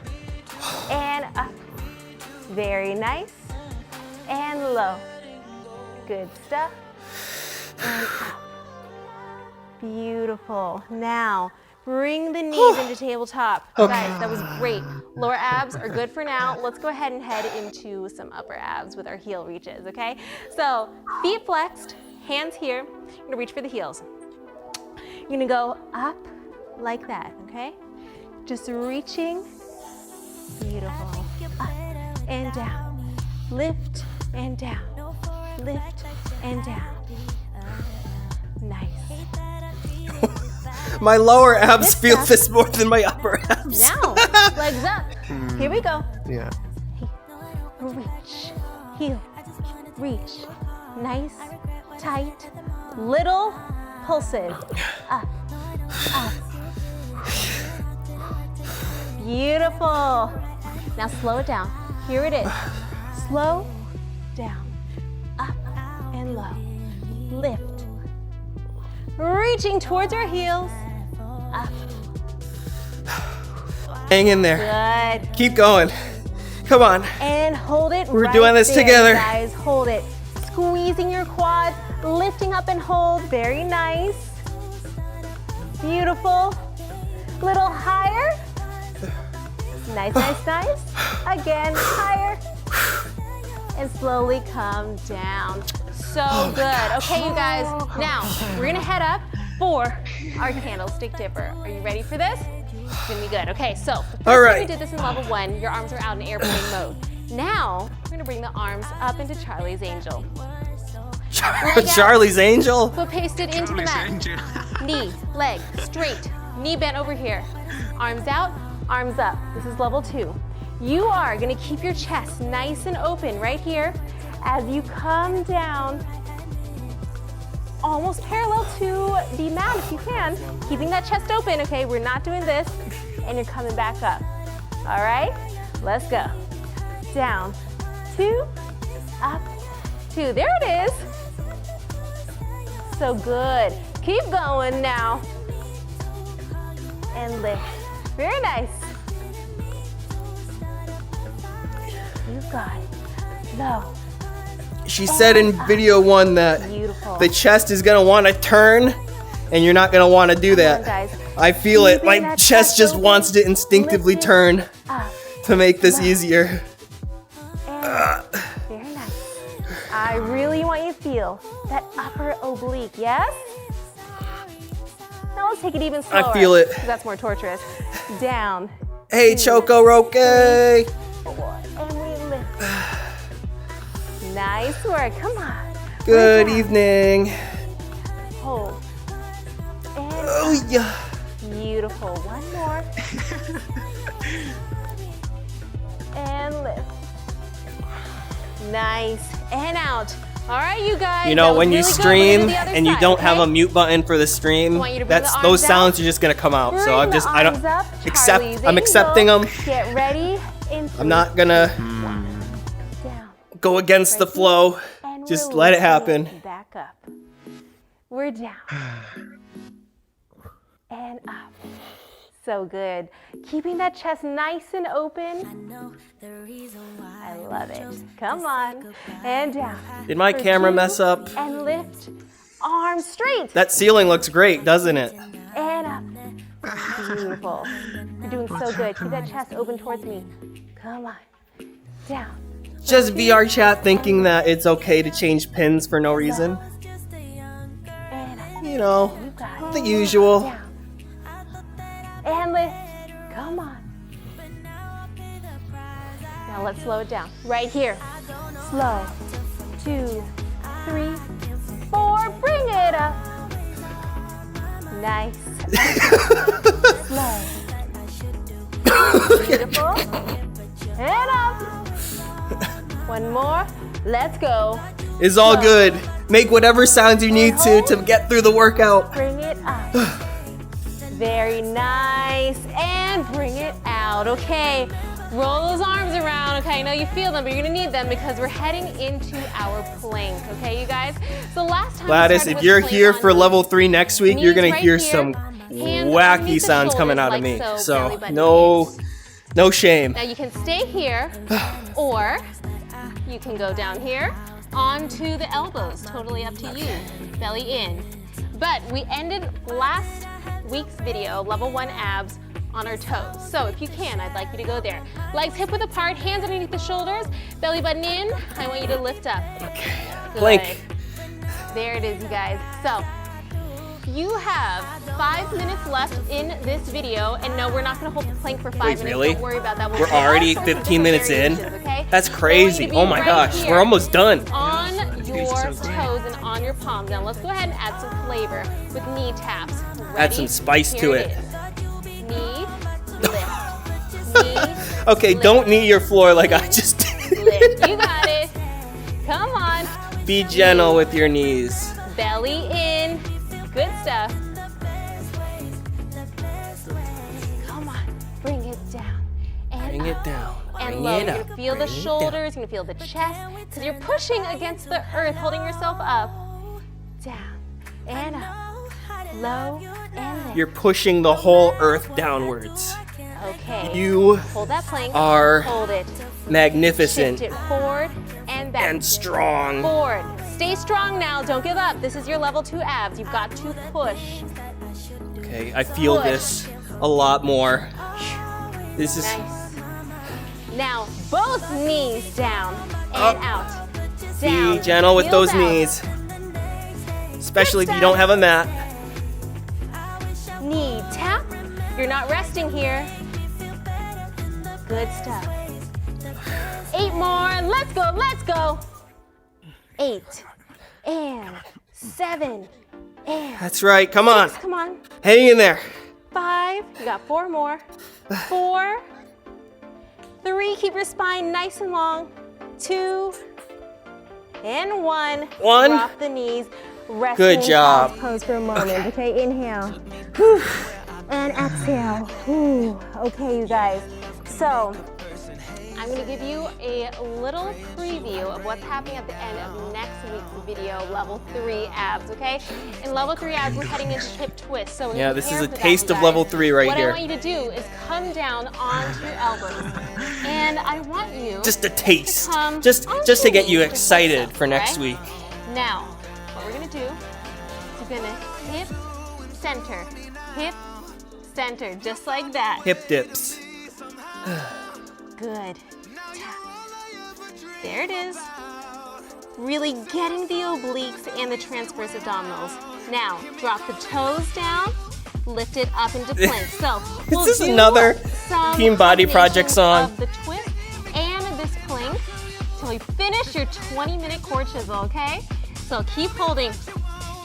And up. Very nice. And low. Good stuff. And up. Beautiful. Now, bring the knees into tabletop. Guys, that was great. Lower abs are good for now. Let's go ahead and head into some upper abs with our heel reaches, okay? So, feet flexed, hands here. You're gonna reach for the heels. You're gonna go up like that, okay? Just reaching. Beautiful. Up and down. Lift and down. Lift and down. Nice. My lower abs feel this more than my upper abs. Now, legs up. Here we go. Yeah. Reach, heel, reach. Nice, tight, little pulses. Up, up. Beautiful. Now slow it down. Here it is. Slow down. Up and low. Lift. Reaching towards our heels. Up. Hang in there. Good. Keep going. Come on. And hold it. We're right doing this there, together. Guys, hold it. Squeezing your quads, lifting up and hold. Very nice. Beautiful. Little higher. Nice, nice, nice. Again, higher. And slowly come down. So good. Okay, you guys. Now, we're gonna head up for our candlestick dipper. Are you ready for this? It's gonna be good. Okay, so the first All right. time we did this in level 1, your arms are out in airplane mode. Now, we're gonna bring the arms up into Charlie's Angel. Charlie's Angel? Foot pasted into the mat. Knee, leg, straight. Knee bent over here. Arms out, arms up. This is level 2. You are gonna keep your chest nice and open right here as you come down almost parallel to the mat if you can. Keeping that chest open, okay? We're not doing this. And you're coming back up. All right? Let's go. Down, 2, up, 2. There it is. So good. Keep going now. And lift. Very nice. You got it. Low. She said in video 1 that Beautiful. the chest is gonna wanna turn and you're not gonna wanna do Come on, that. guys. I feel it. Keeping My that chest just open, wants to instinctively lift it turn up. to make this Low. easier. And very nice. I really want you to feel that upper oblique, yes? Now let's take it even slower. I feel it. 'Cause that's more torturous. Down. Hey, 2, Choco Roque! 4, and we lift. Nice work, come on. Good Down. evening. Hold. And Oh, yeah. beautiful, one more. And lift. Nice, and out. All right, you guys. You that know, was when you really good. We're gonna stream do the other and you side, don't have okay? a mute button for the stream, want you to bring that's the those arms sounds out. are just gonna come out. So Bring I'm just, the I don't arms up, accept. Charlie's I'm accepting Angel. them. Get ready. In I'm not gonna down. go against the Right flow. And Just we're let it lifting happen. Back up. We're down. And up. So good. Keeping that chest nice and open. I love it. Come on. And down. Did my For camera 2, mess up? And lift. Arms straight. That ceiling looks great, doesn't it? And up. Beautiful. You're doing so good. Keep that chest open towards me. Come on. Down. Just VR chat thinking that it's okay to change pins for no reason. And up. You know, You got the it. usual. Down. And lift. Come on. Now let's slow it down. Right here. Slow. 2, 3, 4. Bring it up. Nice. Slow. Beautiful. And up. One more. Let's go. It's all good. Make whatever sounds you need to get through the workout. Bring it up. Very nice. And bring it out. Okay. Roll those arms around. Okay, I know you feel them, but you're gonna need them because we're heading into our plank. Okay, you guys? So last time Gladys, if you're here for level 3 next week, you're gonna hear some wacky sounds coming out of me. So no shame. Now you can stay here, or you can go down here onto the elbows. Totally up to you. Belly in. But we ended last week's video, level 1 abs, on our toes. So if you can, I'd like you to go there. Legs hip width apart, hands underneath the shoulders, belly button in. I want you to lift up. Okay. Good. Plank. There it is, you guys. So you have 5 minutes left in this video, and no, we're not gonna hold the plank for 5 minutes. Really? Don't worry about that. We're already 15 minutes in? Okay? That's I want crazy. you to be Oh my right gosh, here we're almost done. on your toes and on your palms. Now let's go ahead and add some flavor with knee taps. Ready? Add some spice Here to it. is. Knee, lift. Knee, Okay, lift. don't knee your floor like I just did. Lift. You got it. Come on. Be gentle with your knees. Belly in. Good stuff. Come on. Bring it down. And Bring it down. and Bring low. it You're up. gonna feel the Bring it down. shoulders, you're gonna feel the chest, because you're pushing against the earth, holding yourself up. Down and up. Low and lift. You're pushing the whole earth downwards. Okay. You Hold that plank. are Hold it. magnificent Shift it forward and back. and strong. Forward. Stay strong now. Don't give up. This is your level 2 abs. You've got to push. Okay, I feel Push. this a lot more. This is Nice. Now, both knees down and out. Down. be gentle with Heels those out. knees. Especially if you don't have a mat. Knee tap. You're not resting here. Good stuff. 8 more. Let's go. Let's go. 8 and 7 and That's right, come on. 6. Come on. Hang in there. 5. You got 4 more. 4. 3. Keep your spine nice and long. 2 and 1. 1. Drop the knees. Rest Good in job. child's pose for a moment. Okay, inhale. Whew. And exhale. Whew. Okay, you guys. So I'm going to give you a little preview of what's happening at the end of next week's video, level 3 abs, okay? In level 3 abs, we're heading into hip twist. So Yeah, this is a prepare for that, taste you of guys. level 3 right what here. What I want you to do is come down onto your elbows. And I want you Just a taste. come Just onto to get your you knees, excited just like for so, next okay? week. Now, what we're gonna do is we're gonna hip, center, hip, center, just like that. Hip dips. Good. Tap. There it is. Really getting the obliques and the transverse abdominals. Now, drop the toes down, lift it up into plank. So, we'll this do another some Team Body Project combinations song? of the twist and this plank till you finish your 20-minute core chisel, okay? So keep holding,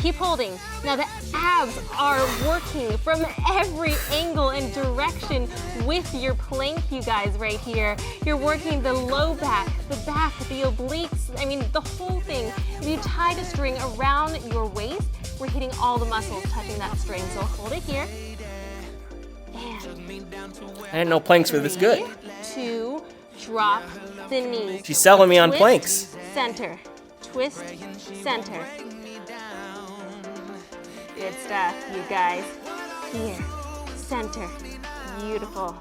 keep holding. Now the abs are working from every angle and direction with your plank, you guys, right here. You're working the low back, the obliques, I mean the whole thing. If you tied a string around your waist, we're hitting all the muscles touching that string. So hold it here. And I didn't know planks were this good. 2, drop the knees. She's selling me on Twist, planks. Center. Twist, center. Good stuff, you guys. Here, center. Beautiful.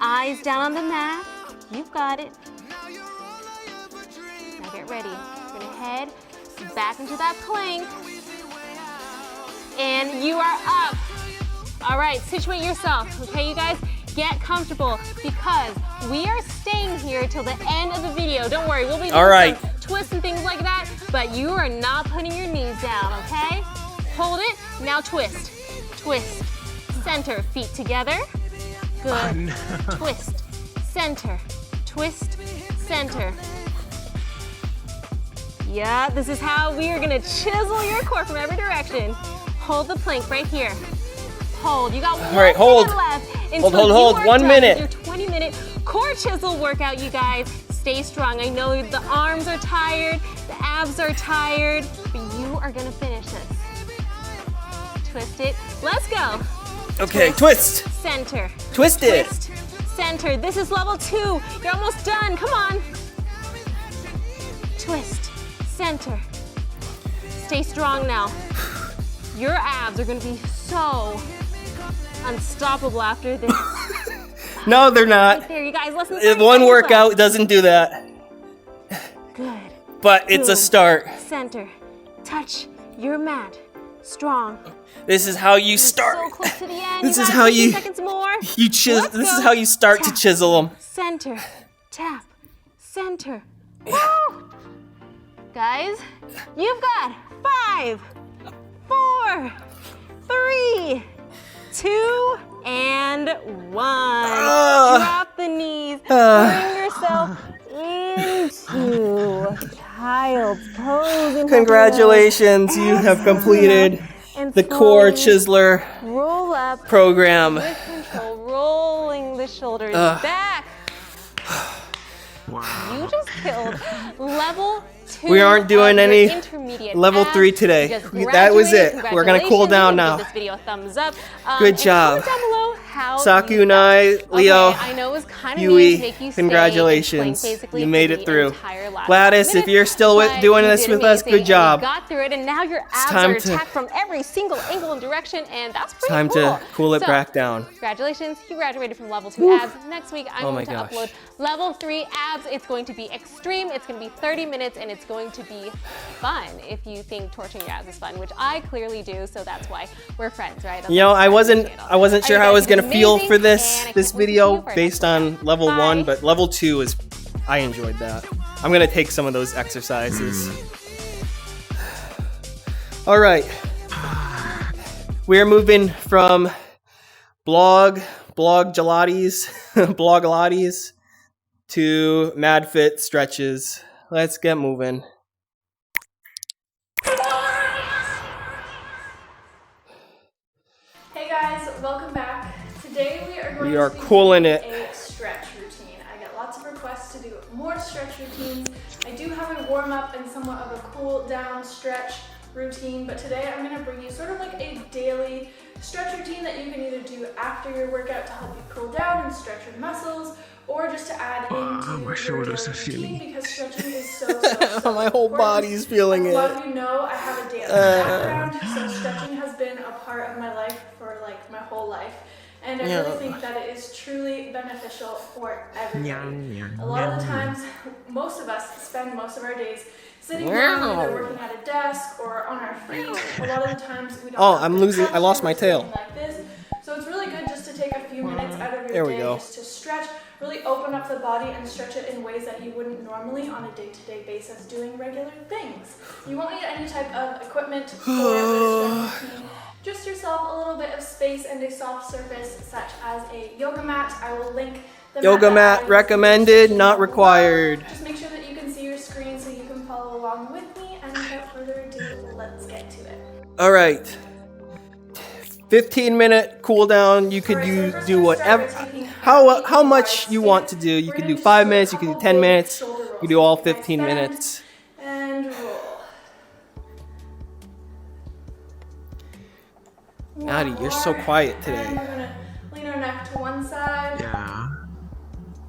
Eyes down on the mat. You've got it. Now get ready. We're gonna head back into that plank. And you are up. All right, situate yourself, okay, you guys? get comfortable because we are staying here till the end of the video. Don't worry, we'll be All doing right. some twists and things like that, but you are not putting your knees down, okay? Hold it, now twist, twist, center, feet together. Good, twist, center, twist, center. Yeah, this is how we are gonna chisel your core from every direction. Hold the plank right here. Hold, you got one All right, hold. minute left. Hold, 1 minute. Your 20-minute core chisel workout, you guys. Stay strong. I know the arms are tired, the abs are tired, but you are gonna finish this. Twist it, let's go. Okay, twist. Center. Twist it. Twist, center. This is level 2. You're almost done, come on. Twist, center. Stay strong now. Your abs are gonna be so unstoppable after this. No, they're not. Right there, you guys, listen. One workout doesn't do that. Good. But it's a Boom. start. Center. Touch your mat. Strong. This is how you You're start. so close to the end. This you is guys, how 15 you- seconds more. You chisel. Let's This go. is how you start to Tap. chisel them. Center. Tap. Center. Woo! Guys, you've got 5, 4, 3, 2, and 1. Drop the knees. Bring yourself into child's pose. And Congratulations, you have completed and the Core slowly Chiseler roll up program. with control, rolling the shoulders back. Wow. You just killed level 2. We aren't doing of your any intermediate level abs. 3 today. You just That was graduated. it. We're gonna cool down Congratulations. now. Give this video a thumbs up. Good and job. comment down below how Saku you and I, felt. Leo, Okay, I know it was kind of Yui, mean to make you stay and congratulations. plank basically You made for it the through. entire last Gladys, if minute, you're still but doing you this did with us, amazing, good and job. You got through it, and now your abs time are to- attacked from every single angle and direction, and that's pretty Time cool. to cool it So, back down. Congratulations, you graduated from level 2 abs. Next week, I'm Oh going my to gosh. upload level 3 abs. It's going to be extreme. It's going to be 30 minutes, and it's going to be fun if you think torching your abs is fun, which I clearly do. So that's why we're friends, right? That's You know, why I we're wasn't friends on the I wasn't channel. sure how I You was guys did gonna feel amazing, for this and I can't wait to see video you for our based next on level Bye. 1, but level 2 is I enjoyed that. I'm gonna take some of those exercises. All right, we are moving from blog gelatis, blogalatis to mad fit stretches. Let's get moving. Hey guys, welcome back. Today we are going We are to be cooling doing it. a stretch routine. I get lots of requests to do more stretch routines. I do have a warm up and somewhat of a cool down stretch routine, but today I'm going to bring you sort of like a daily stretch routine that you can either do after your workout to help you cool down and stretch your muscles, or just to add into my your shoulders daily are feeling routine, because stretching is so My whole important. body's feeling As a lot it. of you know, I have a dance background, so stretching has been a part of my life for like my whole life. And I really think that it is truly beneficial for everybody. A lot of the times, most of us spend most of our days sitting down, either working at a desk or on our feet. A lot of the times we don't Oh, have I'm good losing- I posture, lost my we're sitting tail. like this. So it's really good just to take a few minutes out of your There we day go. just to stretch, really open up the body and stretch it in ways that you wouldn't normally on a day-to-day basis doing regular things. You won't need any type of equipment for this stretch routine. Just yourself a little bit of space and a soft surface such as a yoga mat. I will link the Yoga that I mat use recommended, in the not description required. below. Just make sure that you can see your screen so you can follow along with me. And without further ado, let's get to it. All right. 15-minute cool down. You could Alright, so do first do we're gonna start whatever. by taking How a much wide you want to stance. do. You We're could gonna do 5 do minutes. a You could do couple 10 big minutes. shoulder You rolls. could do all Nice 15 bend minutes. And roll. Maddie, you're so More. quiet And today. we're gonna lean our neck to one side. Yeah.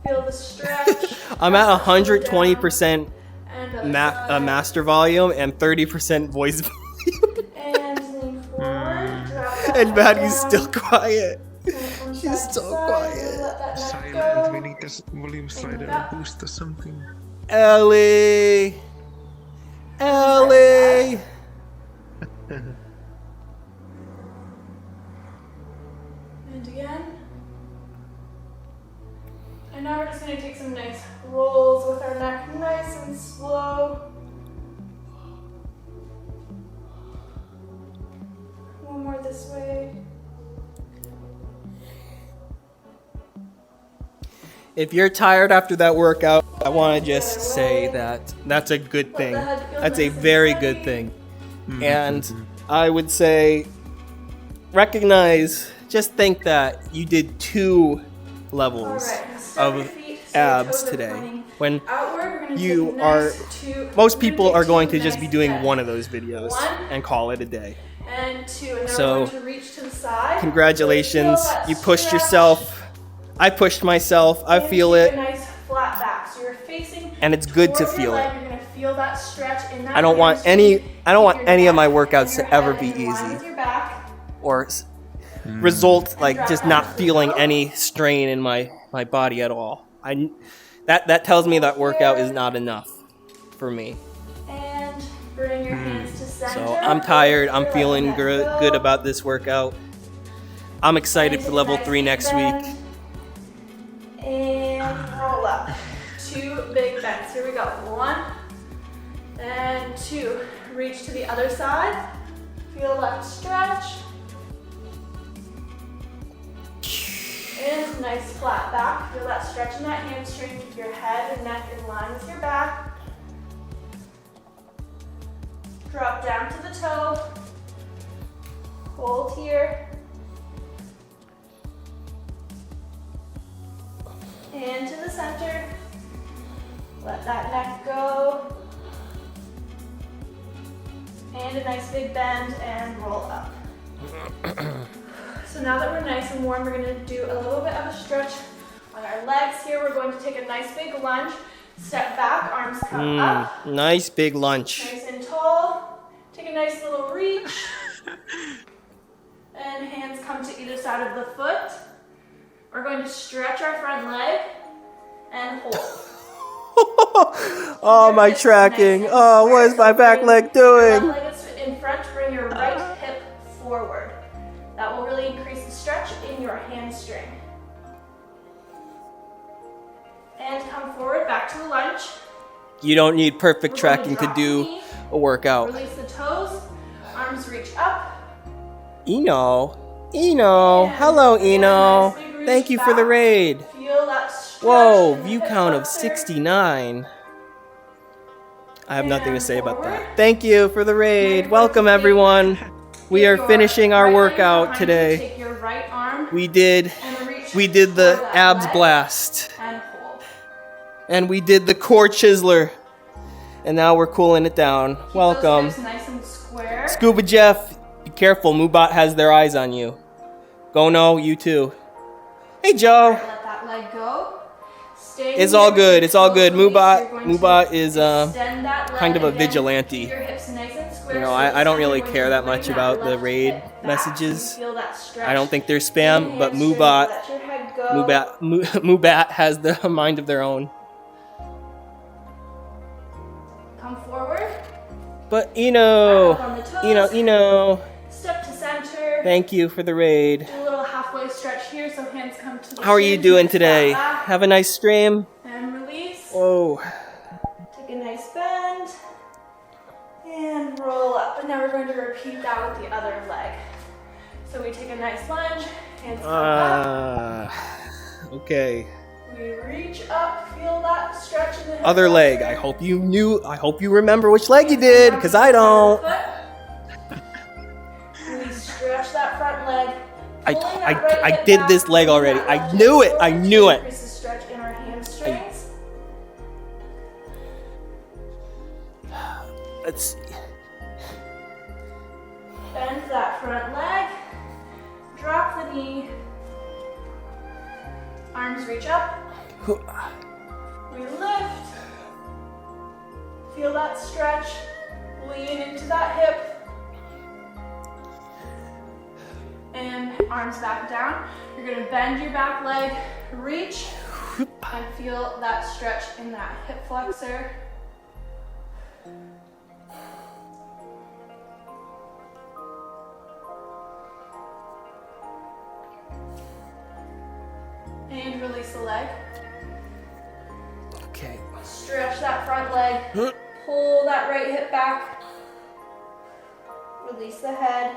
Feel the stretch. I'm at Press the shoulder 120% down. And other side. master volume and 30% voice volume. And lean forward. Drop that And head Maddie's down. still quiet. Turn it from She's side to so side. quiet. Let that neck Silent. We go. need this volume slider up. boost or something. Ellie. Ellie. And again. now we're just gonna take some nice rolls with our neck, nice and slow. One more this way. If you're tired after that workout, I want to just say that that's a good thing. That's a very good thing. And I would say just think that you did 2 levels of abs today. When most people are going to just be doing one of those videos and call it a day. And 2, and now So, we're going to reach to the side. Congratulations, you pushed yourself. I pushed myself. I feel it. A nice flat back. So you're facing And it's good to toward your feel leg. it. You're going to feel that stretch in that I don't want hamstring. any of my Keep your workouts neck to ever and be your head in line easy with your back. or result like just not feeling any strain in my body at all. That tells me that workout is not enough for me. And bring your hands to center. So I'm tired. I'm feeling good about this workout. I'm excited for level 3 next week. And roll up. 2 big bends. Here we go. 1 and 2. Reach to the other side. Feel that stretch. And nice flat back. Feel that stretch in that hamstring. Keep your head and neck in line with your back. Drop down to the toe. Hold here. And to the center. Let that neck go. And a nice big bend and roll up. So now that we're nice and warm, we're going to do a little bit of a stretch on our legs here. We're going to take a nice big lunge. Step back, arms come up. Nice big lunge. Nice and tall. Take a nice little reach. And hands come to either side of the foot. We're going to stretch our front leg and hold. Oh, my tracking. Oh, what is my back leg doing? Left leg is in front. Bring your right hip forward. That will really increase the stretch in your hamstring. And come forward, back to a lunge. You don't need perfect tracking to do a workout. Release the toes, arms reach up. Eno. Hello, Eno. Thank you for the raid. Feel that stretch. Whoa, in the view hip count of flexor. 69. I have nothing to say about that. Thank you for the raid. Welcome, everyone. We are finishing our workout today. Take your right arm We did and reach the for that abs leg blast. and hold. And we did the core chiseler. And now we're cooling it down. Keep Welcome. those hips nice and square. Scuba Jeff, be careful. Moobot has their eyes on you. Gono, you too. Hey, Joe. Let that leg go. Stay It's here all with good. your It's all good. toes released. You're going to Moobot is extend that leg kind of a again. vigilante. Keep your hips nice and square. You know, So I don't this really time care you're that going much to bring about the left raid hip back. messages. Feel that stretch I don't think they're in spam, the but hamstring. Moobot Let your head go. Moobat has the mind of their own. Come forward. But Back up on the toes. Eno, Step to center. thank you for the raid. Do a little halfway stretch here, so hands come to the How are you shins, doing hips today? back, Have a nice stream. and release. Whoa. Take a nice bend. And roll up. And now we're going to repeat that with the other leg. So we take a nice lunge. Hands come up. Okay. We reach up. Feel that stretch in the hip Other leg. flexor. I hope you remember which leg you did, because I don't. We stretch that front leg. Pulling that right I hip did back, this leg pulling already. that I left knew hip it. I forward knew to it. increase the stretch in our hamstrings. It's Bend that front leg. Drop the knee. Arms reach up. We lift. Feel that stretch. Lean into that hip. And arms back down. You're going to bend your back leg, reach, and feel that stretch in that hip flexor. And release the leg. Stretch that front leg. Pull that right hip back. Release the head.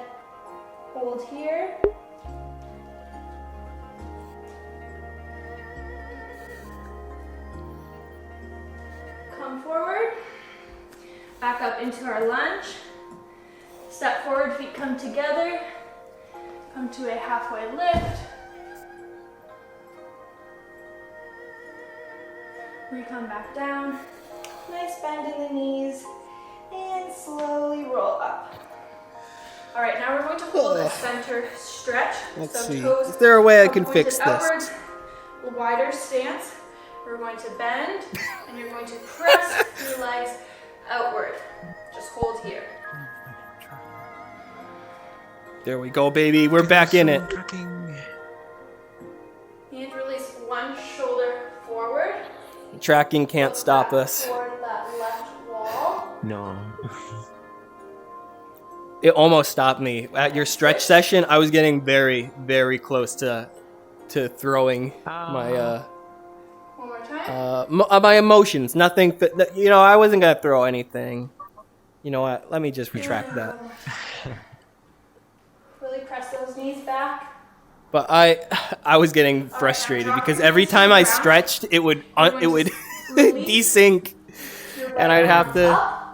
Hold here. Come forward. Back up into our lunge. Step forward, feet come together. Come to a halfway lift. We come back down. Nice bend in the knees. And slowly roll up. All right, now we're going to hold a center stretch. Let's so see. toes Is there a way I can pointed fix upwards, this? Wider stance. We're going to bend, and you're going to press your legs outward. Just hold here. There we go, baby. We're back in it. Tracking. And release one shoulder forward. Tracking can't stop us. Toward that left wall. No. It almost stopped me. At your stretch session, I was getting very, very close to throwing my One more time. my emotions. Nothing. I wasn't gonna throw anything. You know what? Let me just retract that. Really press those knees back. But I was getting frustrated because every time I stretched, it would desync, and I'd have to,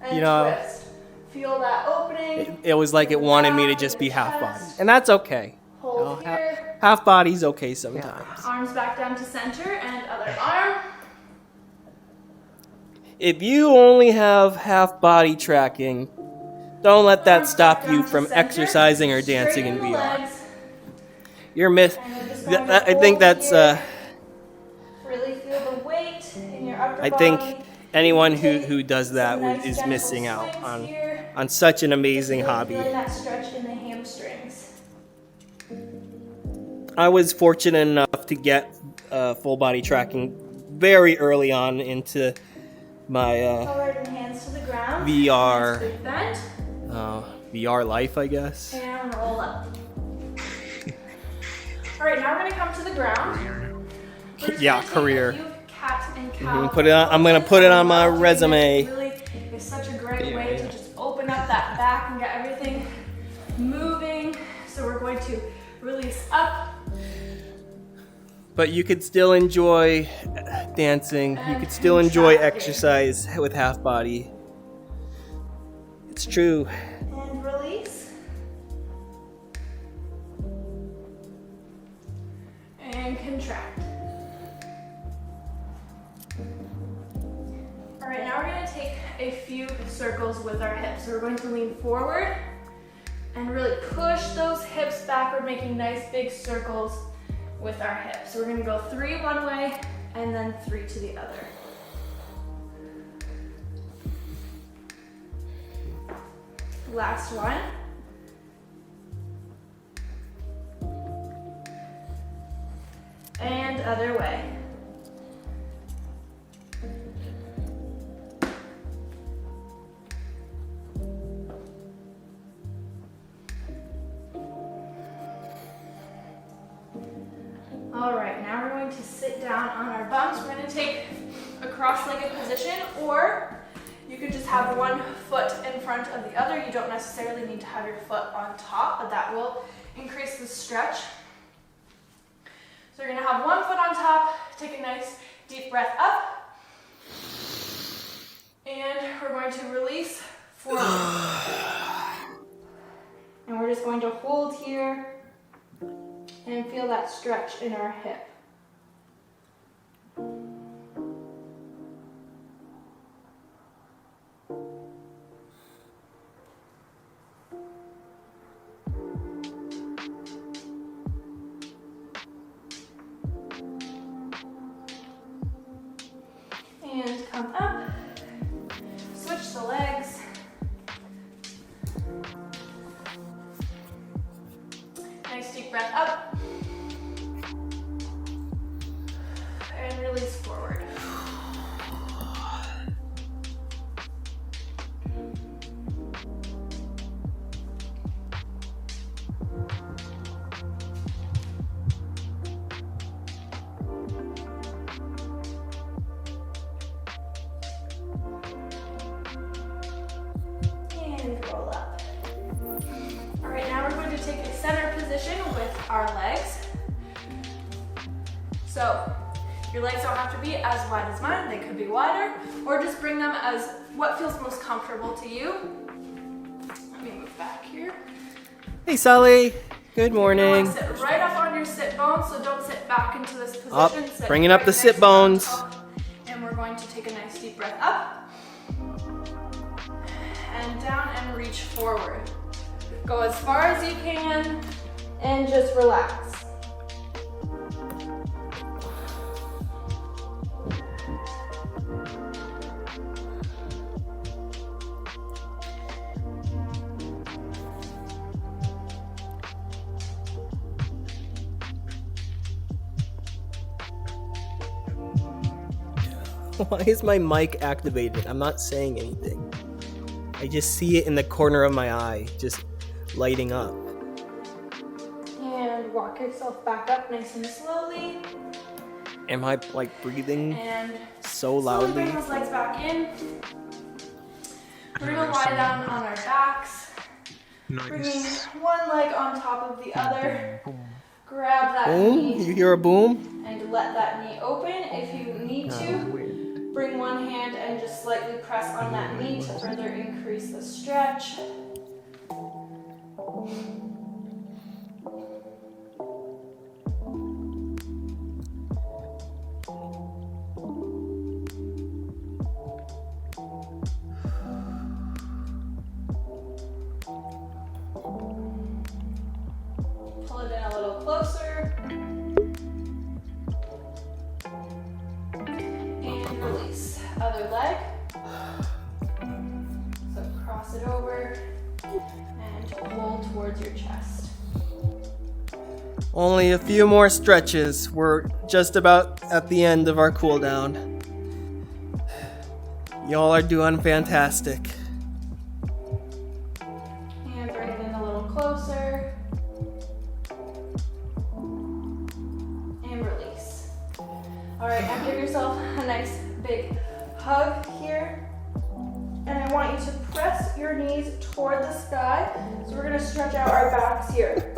and you know, twist. Feel that opening. it was like it wanted me to just be half body, and that's okay. Hold here. Half body's okay sometimes. Arms back down to center and other arm. If you only have half body tracking, don't let that Arms stop back you down to from center. exercising or dancing in Straighten the VR. legs. You're myth. And we're just going to I think hold that's. here. Really feel the weight in your upper I think body. anyone Take who does that some nice is gentle missing out swings here. on such an amazing hobby. Feeling that stretch in the hamstrings. I was fortunate enough to get full body tracking very early on into my Forward and hands to the ground. VR Big bend. VR life, I guess. And roll up. All right, now we're going to come to the ground. We're just Yeah, gonna take career. a few cat and cow Put it on. I'm gonna put it on my poses. resume. Really, it's such a great way to just open up that back and get everything moving. So we're going to release up. But you could still enjoy dancing. You could still enjoy exercise with half body. It's true. And release. And contract. All right, now we're going to take a few circles with our hips. So we're going to lean forward and really push those hips backward, making nice big circles with our hips. So we're going to go 3 one way and then 3 to the other. Last one. And other way. All right, now we're going to sit down on our bums. We're going to take a cross-legged position, or you could just have one foot in front of the other. You don't necessarily need to have your foot on top, but that will increase the stretch. So you're going to have one foot on top, take a nice deep breath up, and we're going to release forward. And we're just going to hold here and feel that stretch in our hip. And come up, switch the legs. Nice deep breath up. And release forward. position with our legs. So your legs don't have to be as wide as mine. They could be wider, or just bring them as what feels most comfortable to you. Let me move back here. Hey, Sully. Good You morning. want to sit right up on your sit bones, so don't sit back into this position. Up, Sit bringing up right the nice sit and bones. up. And we're going to take a nice deep breath up and down and reach forward. Go as far as you can and just relax. Why is my mic activated? I'm not saying anything. I just see it in the corner of my eye, just lighting up. And walk yourself back up nice and slowly. Am I like breathing And so slowly loudly? bring those legs back in. We're gonna lie down on our backs. Bringing Nice. one leg on top of the other. Grab that Boom? knee You hear a boom? and let that knee open. If you need to, bring one hand and just slightly press on that knee to further increase the stretch. Pull it in a little closer. And release. Other leg. So cross it over and pull towards your chest. Only a few more stretches. We're just about at the end of our cool down. Y'all are doing fantastic. And bring it in a little closer. And release. All right, now give yourself a nice big hug here. And I want you to press your knees toward the sky. So we're gonna stretch out our backs here.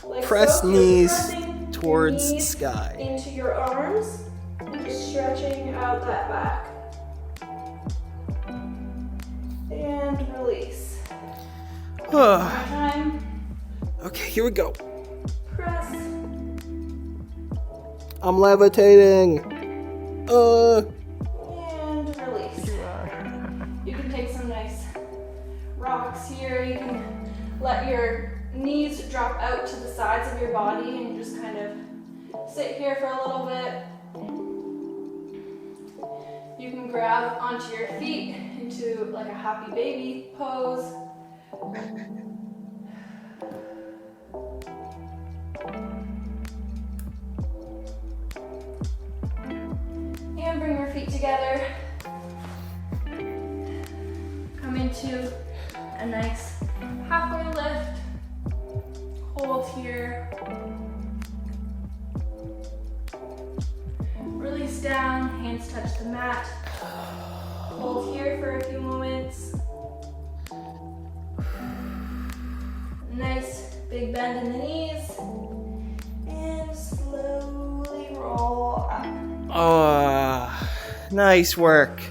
Like Press so. You're knees pressing your towards knees sky. into your arms and just stretching out that back. And release. One more time. Okay, here we go. Press. I'm levitating. And release. You can take some nice rocks here. You can let your knees drop out to the sides of your body and just kind of sit here for a little bit. You can grab onto your feet into like a happy baby pose. And bring your feet together. Come into a nice halfway lift. Hold here. Release down, hands touch the mat. Hold here for a few moments. Nice big bend in the knees. And slowly roll up. Nice work.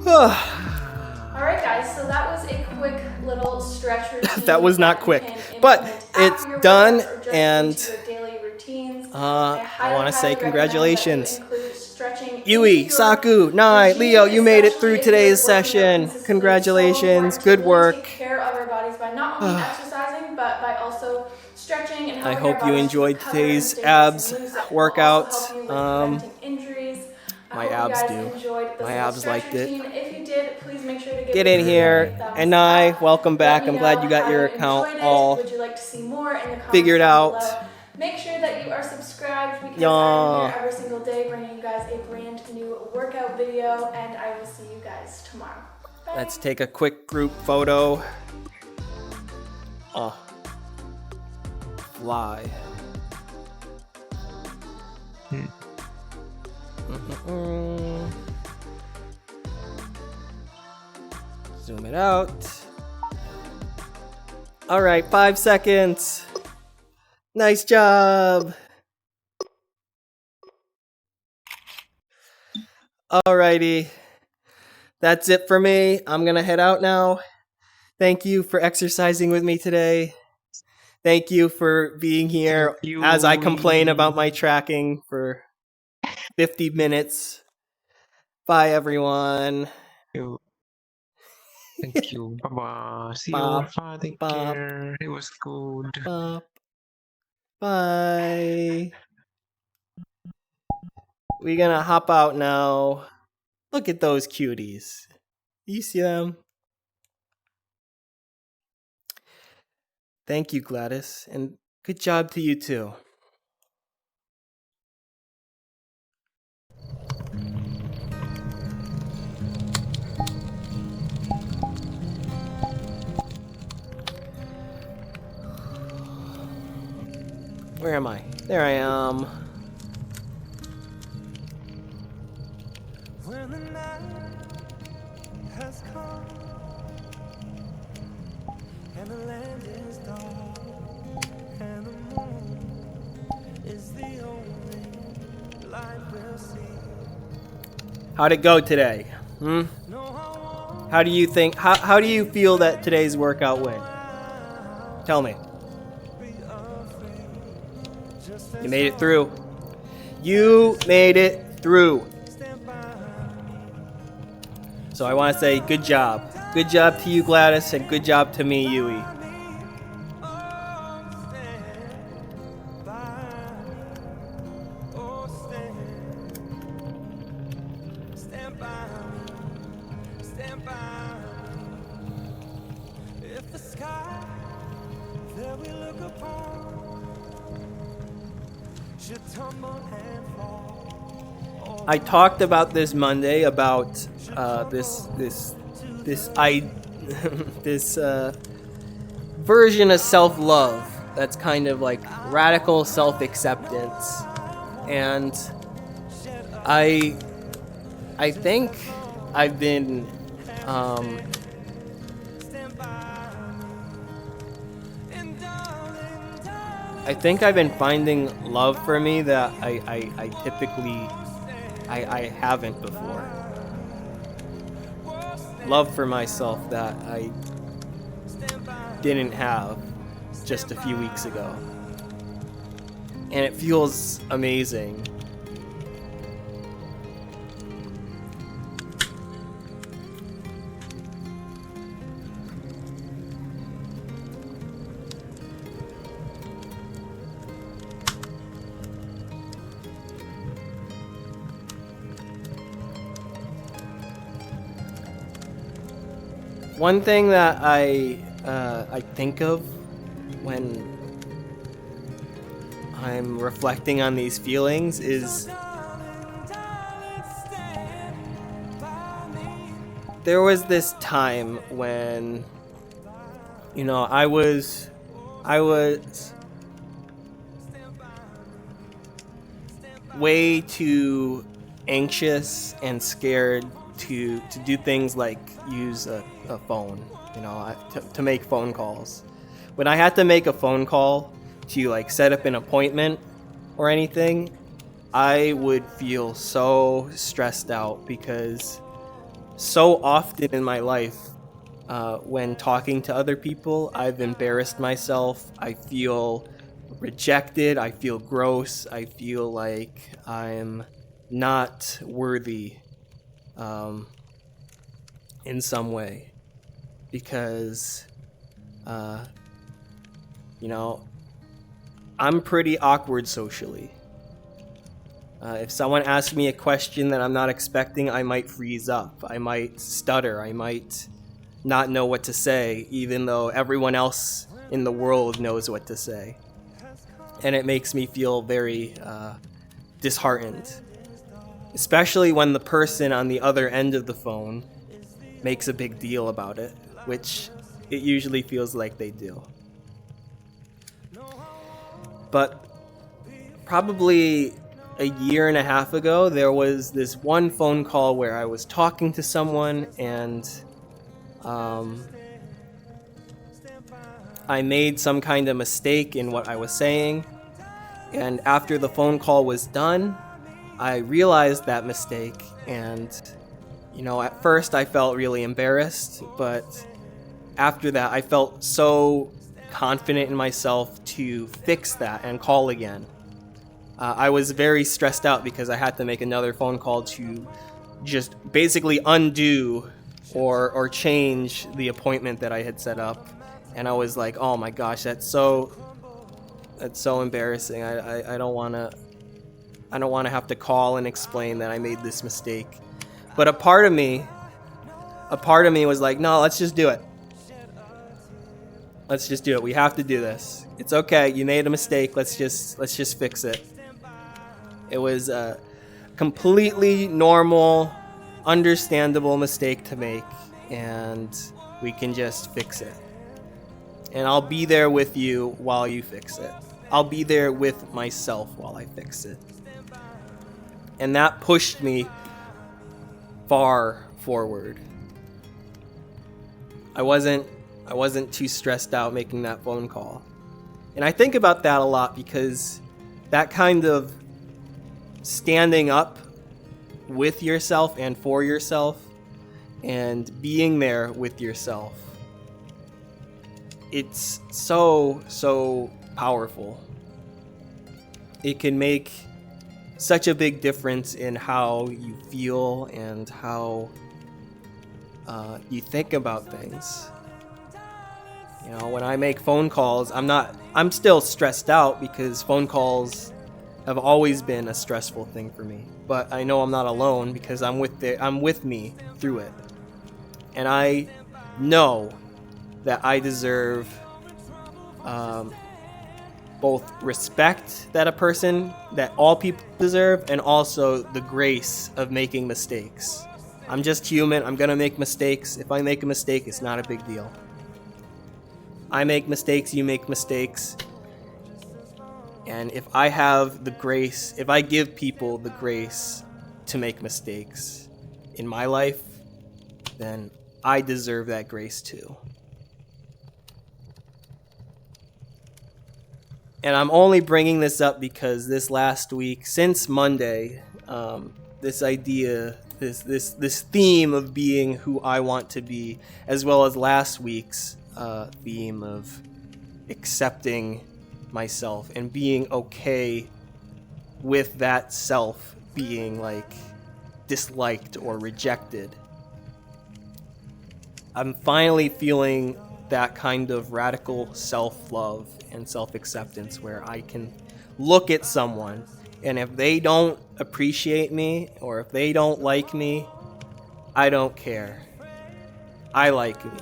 Alright guys, so that was a quick little stretch routine. That was not you quick, can but implement it's after your done, workouts or just and into your daily routines. I want to say highly congratulations. recommend that you include stretching into Yui, your Saku, Nai, regime, Leo, you made it through especially if today's you're working out session. consistently. It's Congratulations, so good important to work. Take care of our bodies by not only exercising, but by also stretching and I helping hope our you bodies enjoyed recover and today's stay abs nice and loose. It will workout. also help you with preventing injuries. I My hope you abs guys do. enjoyed this My little abs stretch liked it. routine. If you did, please make sure to give Get this in video here, a thumbs and I up. welcome Let back. me I'm glad know you got how your you account enjoyed it. all Would you like to see more in the comments figured down out. below? Make sure that you are subscribed because Yeah. I'm here every single day bringing you guys a brand new workout video, and I will see you guys tomorrow. Bye. Let's take a quick group photo. Fly. Zoom it out. All right, 5 seconds. Nice job. Alrighty. That's it for me. I'm gonna head out now. Thank you for exercising with me today. Thank you for being here Thank you. as I complain about my tracking for 50 minutes. Bye, everyone. Thank you. Bye-bye. See you, Bop, Rafa. Take bop, care. It was good. bop. Bye. We're gonna hop out now. Look at those cuties. You see them? Thank you, Gladys. And good job to you, too. Where am I? There I am. When the night has come and the land is dark and the moon is the only light we'll see. How'd it go today? How do you think? How do you feel that today's workout went? Tell me. You made it through. You made it through. So I want to say good job. Good job to you, Gladys, and good job to me, Yui. I talked about this Monday about this version of self-love that's kind of like radical self-acceptance, and I think I've been finding love for me that I typically I haven't before. Love for myself that I didn't have just a few weeks ago. And it feels amazing. One thing that I think of when I'm reflecting on these feelings is there was this time when, you know, I was way too anxious and scared to do things like use a phone, you know, to make phone calls. When I had to make a phone call to like set up an appointment or anything, I would feel so stressed out because so often in my life, when talking to other people, I've embarrassed myself. I feel rejected. I feel gross. I feel like I'm not worthy in some way because, you know, I'm pretty awkward socially. If someone asks me a question that I'm not expecting, I might freeze up. I might stutter. I might not know what to say, even though everyone else in the world knows what to say. And it makes me feel very disheartened, especially when the person on the other end of the phone makes a big deal about it, which it usually feels like they do. But probably a year and a half ago, there was this one phone call where I was talking to someone and I made some kind of mistake in what I was saying. And after the phone call was done, I realized that mistake. And, at first I felt really embarrassed, but after that I felt so confident in myself to fix that and call again. I was very stressed out because I had to make another phone call to just basically undo or change the appointment that I had set up. And I was like, oh my gosh, that's so embarrassing. I don't want to have to call and explain that I made this mistake. But a part of me was like, no, let's just do it. Let's just do it. We have to do this. It's okay. You made a mistake. Let's just fix it. It was a completely normal, understandable mistake to make, and we can just fix it. And I'll be there with you while you fix it. I'll be there with myself while I fix it. And that pushed me far forward. I wasn't too stressed out making that phone call. And I think about that a lot because that kind of standing up with yourself and for yourself and being there with yourself, it's so powerful. It can make such a big difference in how you feel and how you think about things. When I make phone calls, I'm still stressed out because phone calls have always been a stressful thing for me. But I know I'm not alone because I'm with me through it. And I know that I deserve both respect that all people deserve, and also the grace of making mistakes. I'm just human. I'm gonna make mistakes. If I make a mistake, it's not a big deal. I make mistakes, you make mistakes. And if I give people the grace to make mistakes in my life, then I deserve that grace too. And I'm only bringing this up because this last week, since Monday, this idea, this theme of being who I want to be, as well as last week's theme of accepting myself and being okay with that self being disliked or rejected. I'm finally feeling that kind of radical self-love and self-acceptance where I can look at someone, and if they don't appreciate me or if they don't like me, I don't care. I like me.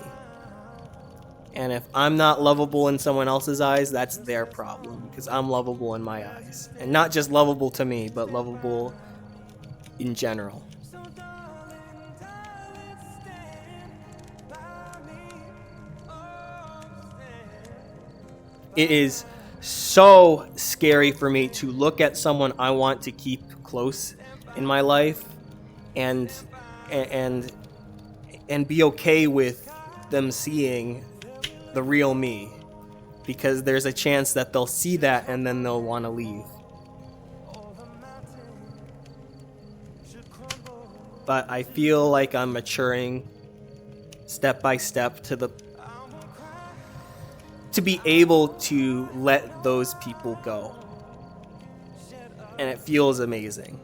And if I'm not lovable in someone else's eyes, that's their problem, because I'm lovable in my eyes. And not just lovable to me, but lovable in general. It is so scary for me to look at someone I want to keep close in my life and be okay with them seeing the real me, because there's a chance that they'll see that and then they'll want to leave. But I feel like I'm maturing step by step to be able to let those people go. And it feels amazing.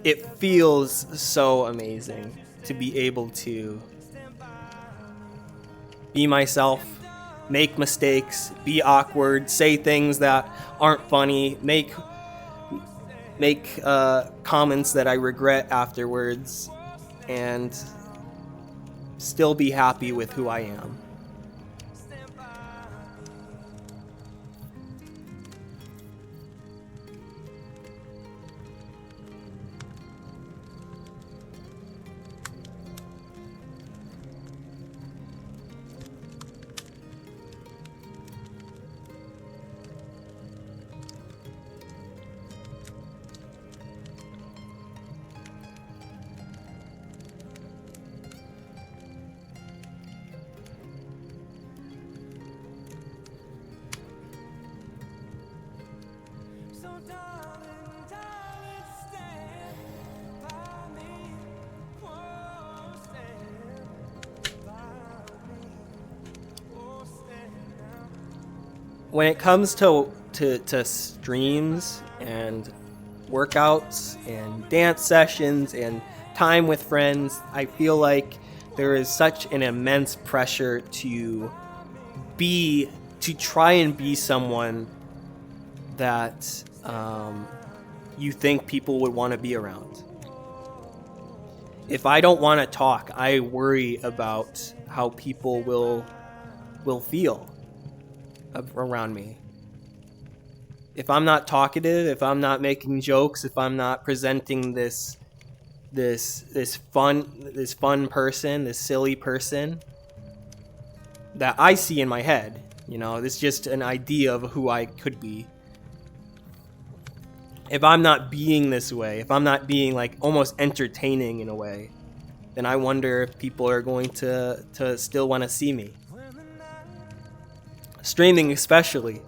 It feels so amazing to be able to be myself, make mistakes, be awkward, say things that aren't funny, make comments that I regret afterwards, and still be happy with who I am. When it comes to streams and workouts and dance sessions and time with friends, I feel like there is such an immense pressure to try and be someone that you think people would want to be around. If I don't want to talk, I worry about how people will feel around me. If I'm not talkative, if I'm not making jokes, if I'm not presenting this fun person, this silly person that I see in my head, it's just an idea of who I could be. If I'm not being this way, if I'm not being like almost entertaining in a way, then I wonder if people are going to still want to see me. Streaming especially.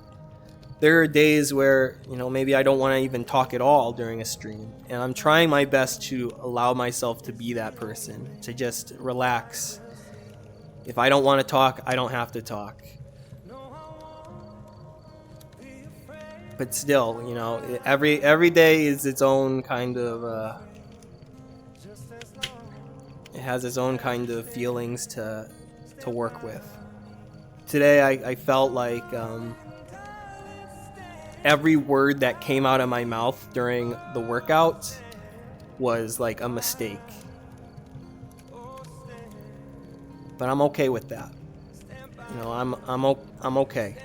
There are days where, maybe I don't want to even talk at all during a stream. And I'm trying my best to allow myself to be that person, to just relax. If I don't want to talk, I don't have to talk. But still, every day is its own kind of, it has its own kind of feelings to work with. Today I felt like every word that came out of my mouth during the workout was like a mistake. But I'm okay with that. I'm okay.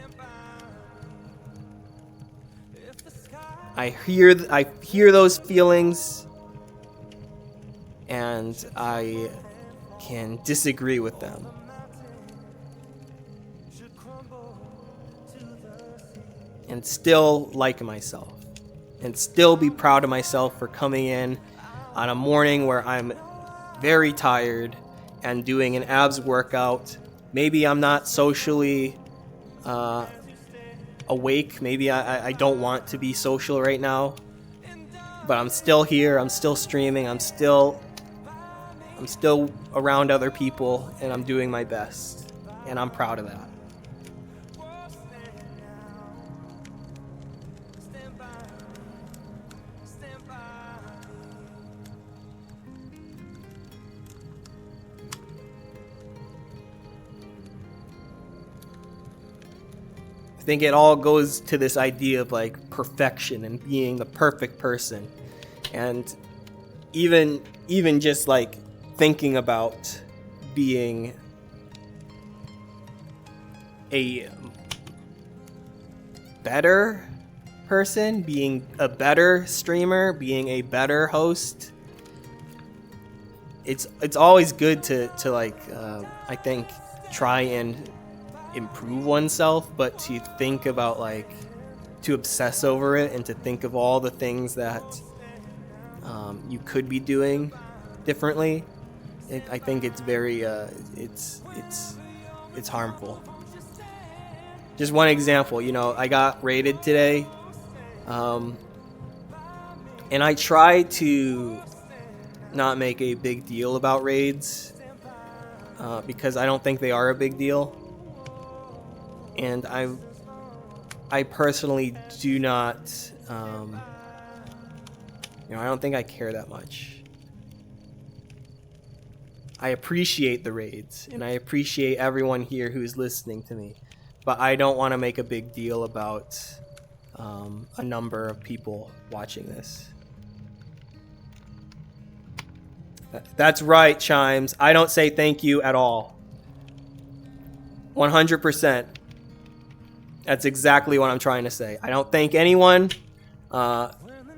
I hear those feelings, and I can disagree with them. And still like myself. And still be proud of myself for coming in on a morning where I'm very tired and doing an abs workout. Maybe I'm not socially awake. Maybe I don't want to be social right now. But I'm still here. I'm still streaming. I'm still around other people, and I'm doing my best. And I'm proud of that. I think it all goes to this idea of like perfection and being the perfect person. And even just like thinking about being a better person, being a better streamer, being a better host. It's always good to like I think try and improve oneself, but to think about like to obsess over it and to think of all the things that you could be doing differently. I think it's very it's harmful. Just one example, I got raided today, and I try to not make a big deal about raids because I don't think they are a big deal. And I personally do not, I don't think I care that much. I appreciate the raids, and I appreciate everyone here who's listening to me, but I don't want to make a big deal about a number of people watching this. That's right, Chimes. I don't say thank you at all. 100%. That's exactly what I'm trying to say. I don't thank anyone. I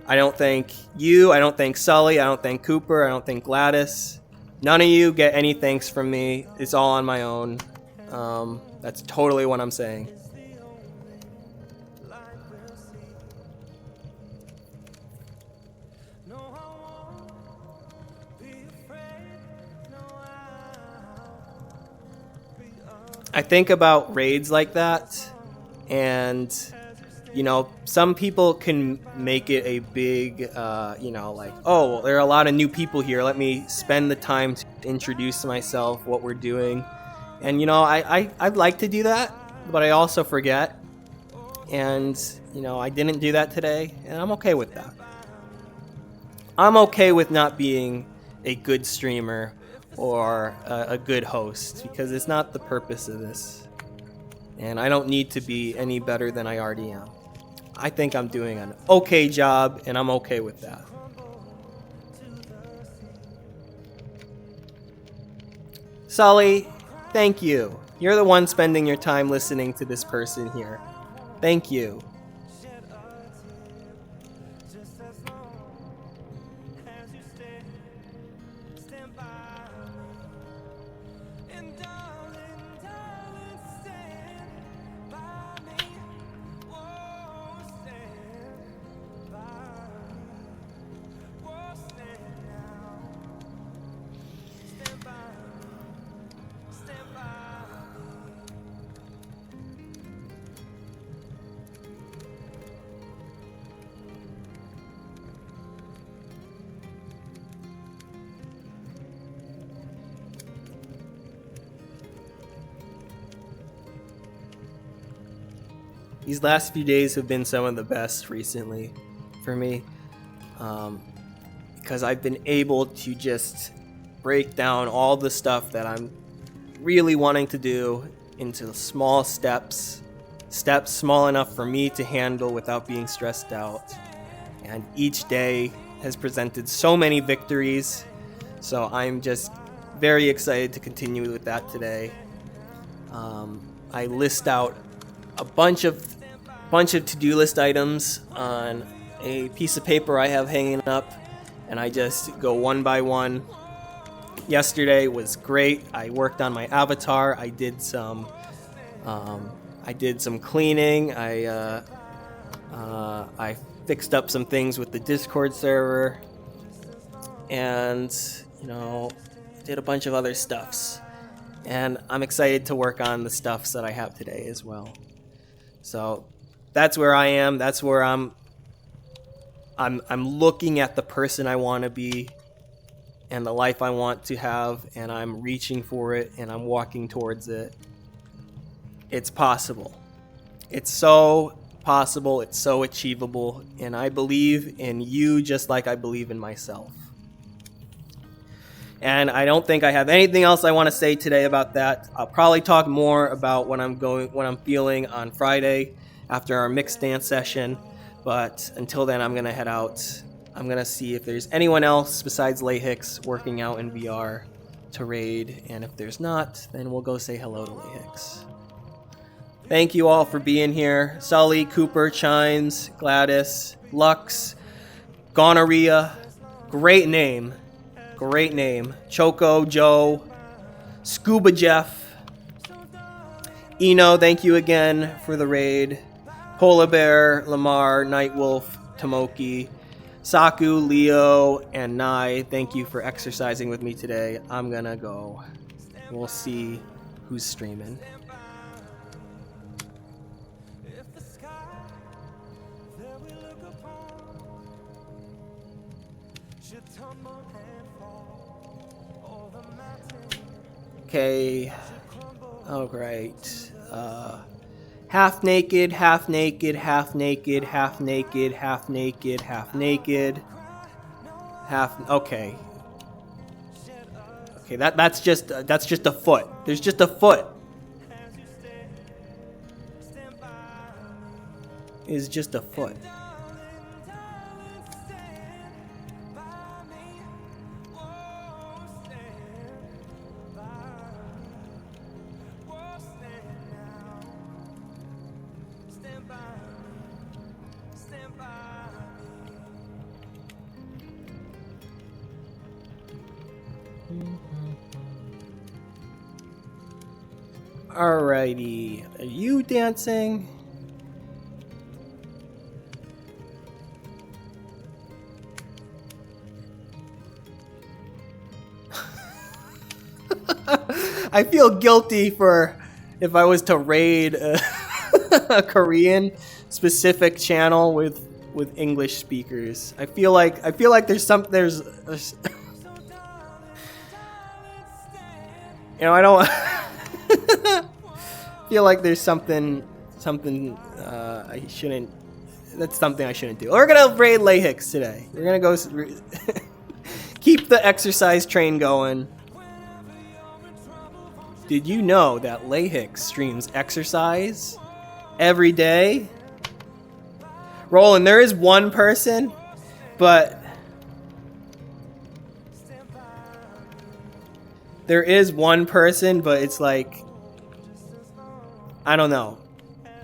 don't thank you. I don't thank Sully. I don't thank Cooper. I don't thank Gladys. None of you get any thanks from me. It's all on my own. That's totally what I'm saying. I think about raids like that, and you know, some people can make it a big, you know, like, oh, there are a lot of new people here. Let me spend the time to introduce myself, what we're doing. And, you know, I'd like to do that, but I also forget. And, you know, I didn't do that today, and I'm okay with that. I'm okay with not being a good streamer or a good host, because it's not the purpose of this. And I don't need to be any better than I already am. I think I'm doing an okay job, and I'm okay with that. Sully, thank you. You're the one spending your time listening to this person here. Thank you. These last few days have been some of the best recently for me, because I've been able to just break down all the stuff that I'm really wanting to do into small steps small enough for me to handle without being stressed out. And each day has presented so many victories, so I'm just very excited to continue with that today. I list out a bunch of to-do list items on a piece of paper I have hanging up, and I just go one by one. Yesterday was great. I worked on my avatar. I did some cleaning. I fixed up some things with the Discord server, and you know, did a bunch of other stuffs. And I'm excited to work on the stuffs that I have today as well. So that's where I am. That's where I'm looking at the person I want to be and the life I want to have, and I'm reaching for it, and I'm walking towards it. It's possible. It's so possible. It's so achievable, and I believe in you just like I believe in myself. And I don't think I have anything else I want to say today about that. I'll probably talk more about what I'm feeling on Friday after our mixed dance session. But until then, I'm going to head out. I'm going to see if there's anyone else besides Layhicks working out in VR to raid. And if there's not, then we'll go say hello to Layhicks. Thank you all for being here. Sully, Cooper, Chines, Gladys, Lux, Gonorrhea. Great name. Great name. Choco, Joe, Scuba Jeff, Eno, thank you again for the raid. Polar Bear, Lamar, Nightwolf, Tomoki, Saku, Leo, and Nai, thank you for exercising with me today. I'm gonna go. We'll see who's streaming. Okay. Oh, great. Half naked, half naked, half naked, half naked, half naked, half naked, half. Okay. Okay, that's just a foot. There's just a foot. Is just a foot. Alrighty, are you dancing? I feel guilty for if I was to raid a Korean specific channel with English speakers. I feel like there's you know, I don't feel like there's something I shouldn't. That's something I shouldn't do. We're gonna raid Layhix today. We're gonna go keep the exercise train going. Did you know that Layhix streams exercise every day? Roland, there is one person, but it's like, I don't know.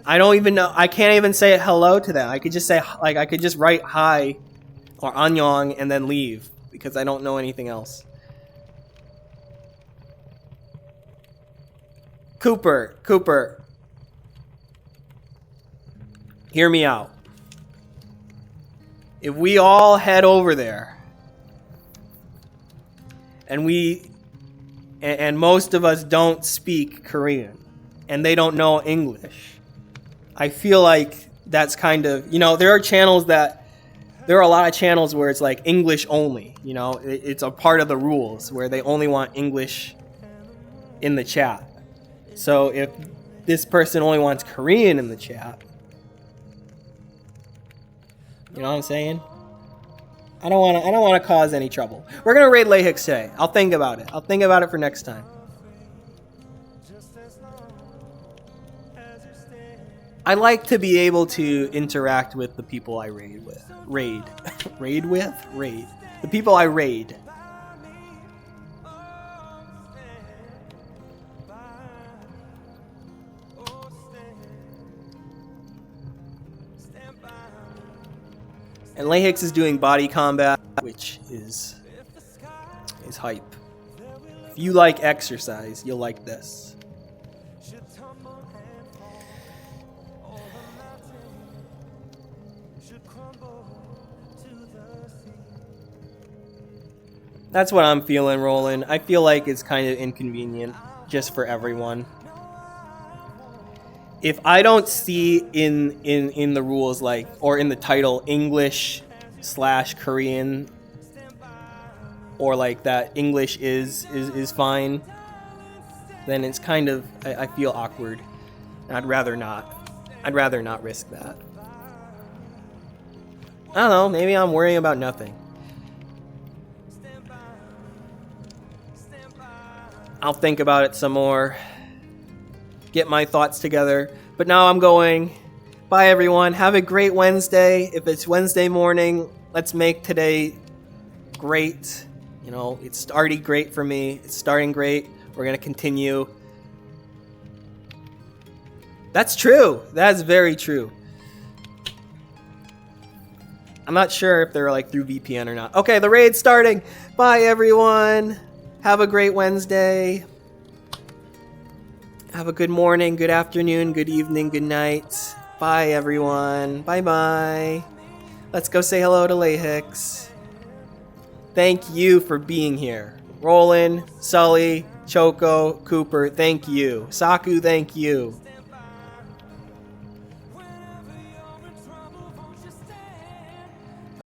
I don't even know. I can't even say hello to them. I could just say, like, I could just write hi or annyeong and then leave because I don't know anything else. Cooper. Hear me out. If we all head over there and most of us don't speak Korean and they don't know English, I feel like that's kind of, you know, there are a lot of channels where it's like English only, you know, it's a part of the rules where they only want English in the chat. So if this person only wants Korean in the chat, you know what I'm saying? I don't want to cause any trouble. We're going to raid Layhix today. I'll think about it. I'll think about it for next time. I like to be able to interact with the people I raid with. Raid. The people I raid. And Layhix is doing body combat, which is hype. If you like exercise, you'll like this. That's what I'm feeling, Roland. I feel like it's kind of inconvenient just for everyone. If I don't see in the rules, like, or in the title, English/Korean, or like that English is fine, then it's kind of, I feel awkward. I'd rather not risk that. I don't know, maybe I'm worrying about nothing. I'll think about it some more, get my thoughts together. But now I'm going. Bye, everyone. Have a great Wednesday. If it's Wednesday morning, let's make today great. You know, it's starting great for me. It's starting great. We're going to continue. That's true. That's very true. I'm not sure if they're like through VPN or not. Okay, the raid's starting. Bye, everyone. Have a great Wednesday. Have a good morning, good afternoon, good evening, good night. Bye, everyone. Bye-bye. Let's go say hello to Layhix. Thank you for being here. Roland, Sully, Choco, Cooper, thank you. Saku, thank you.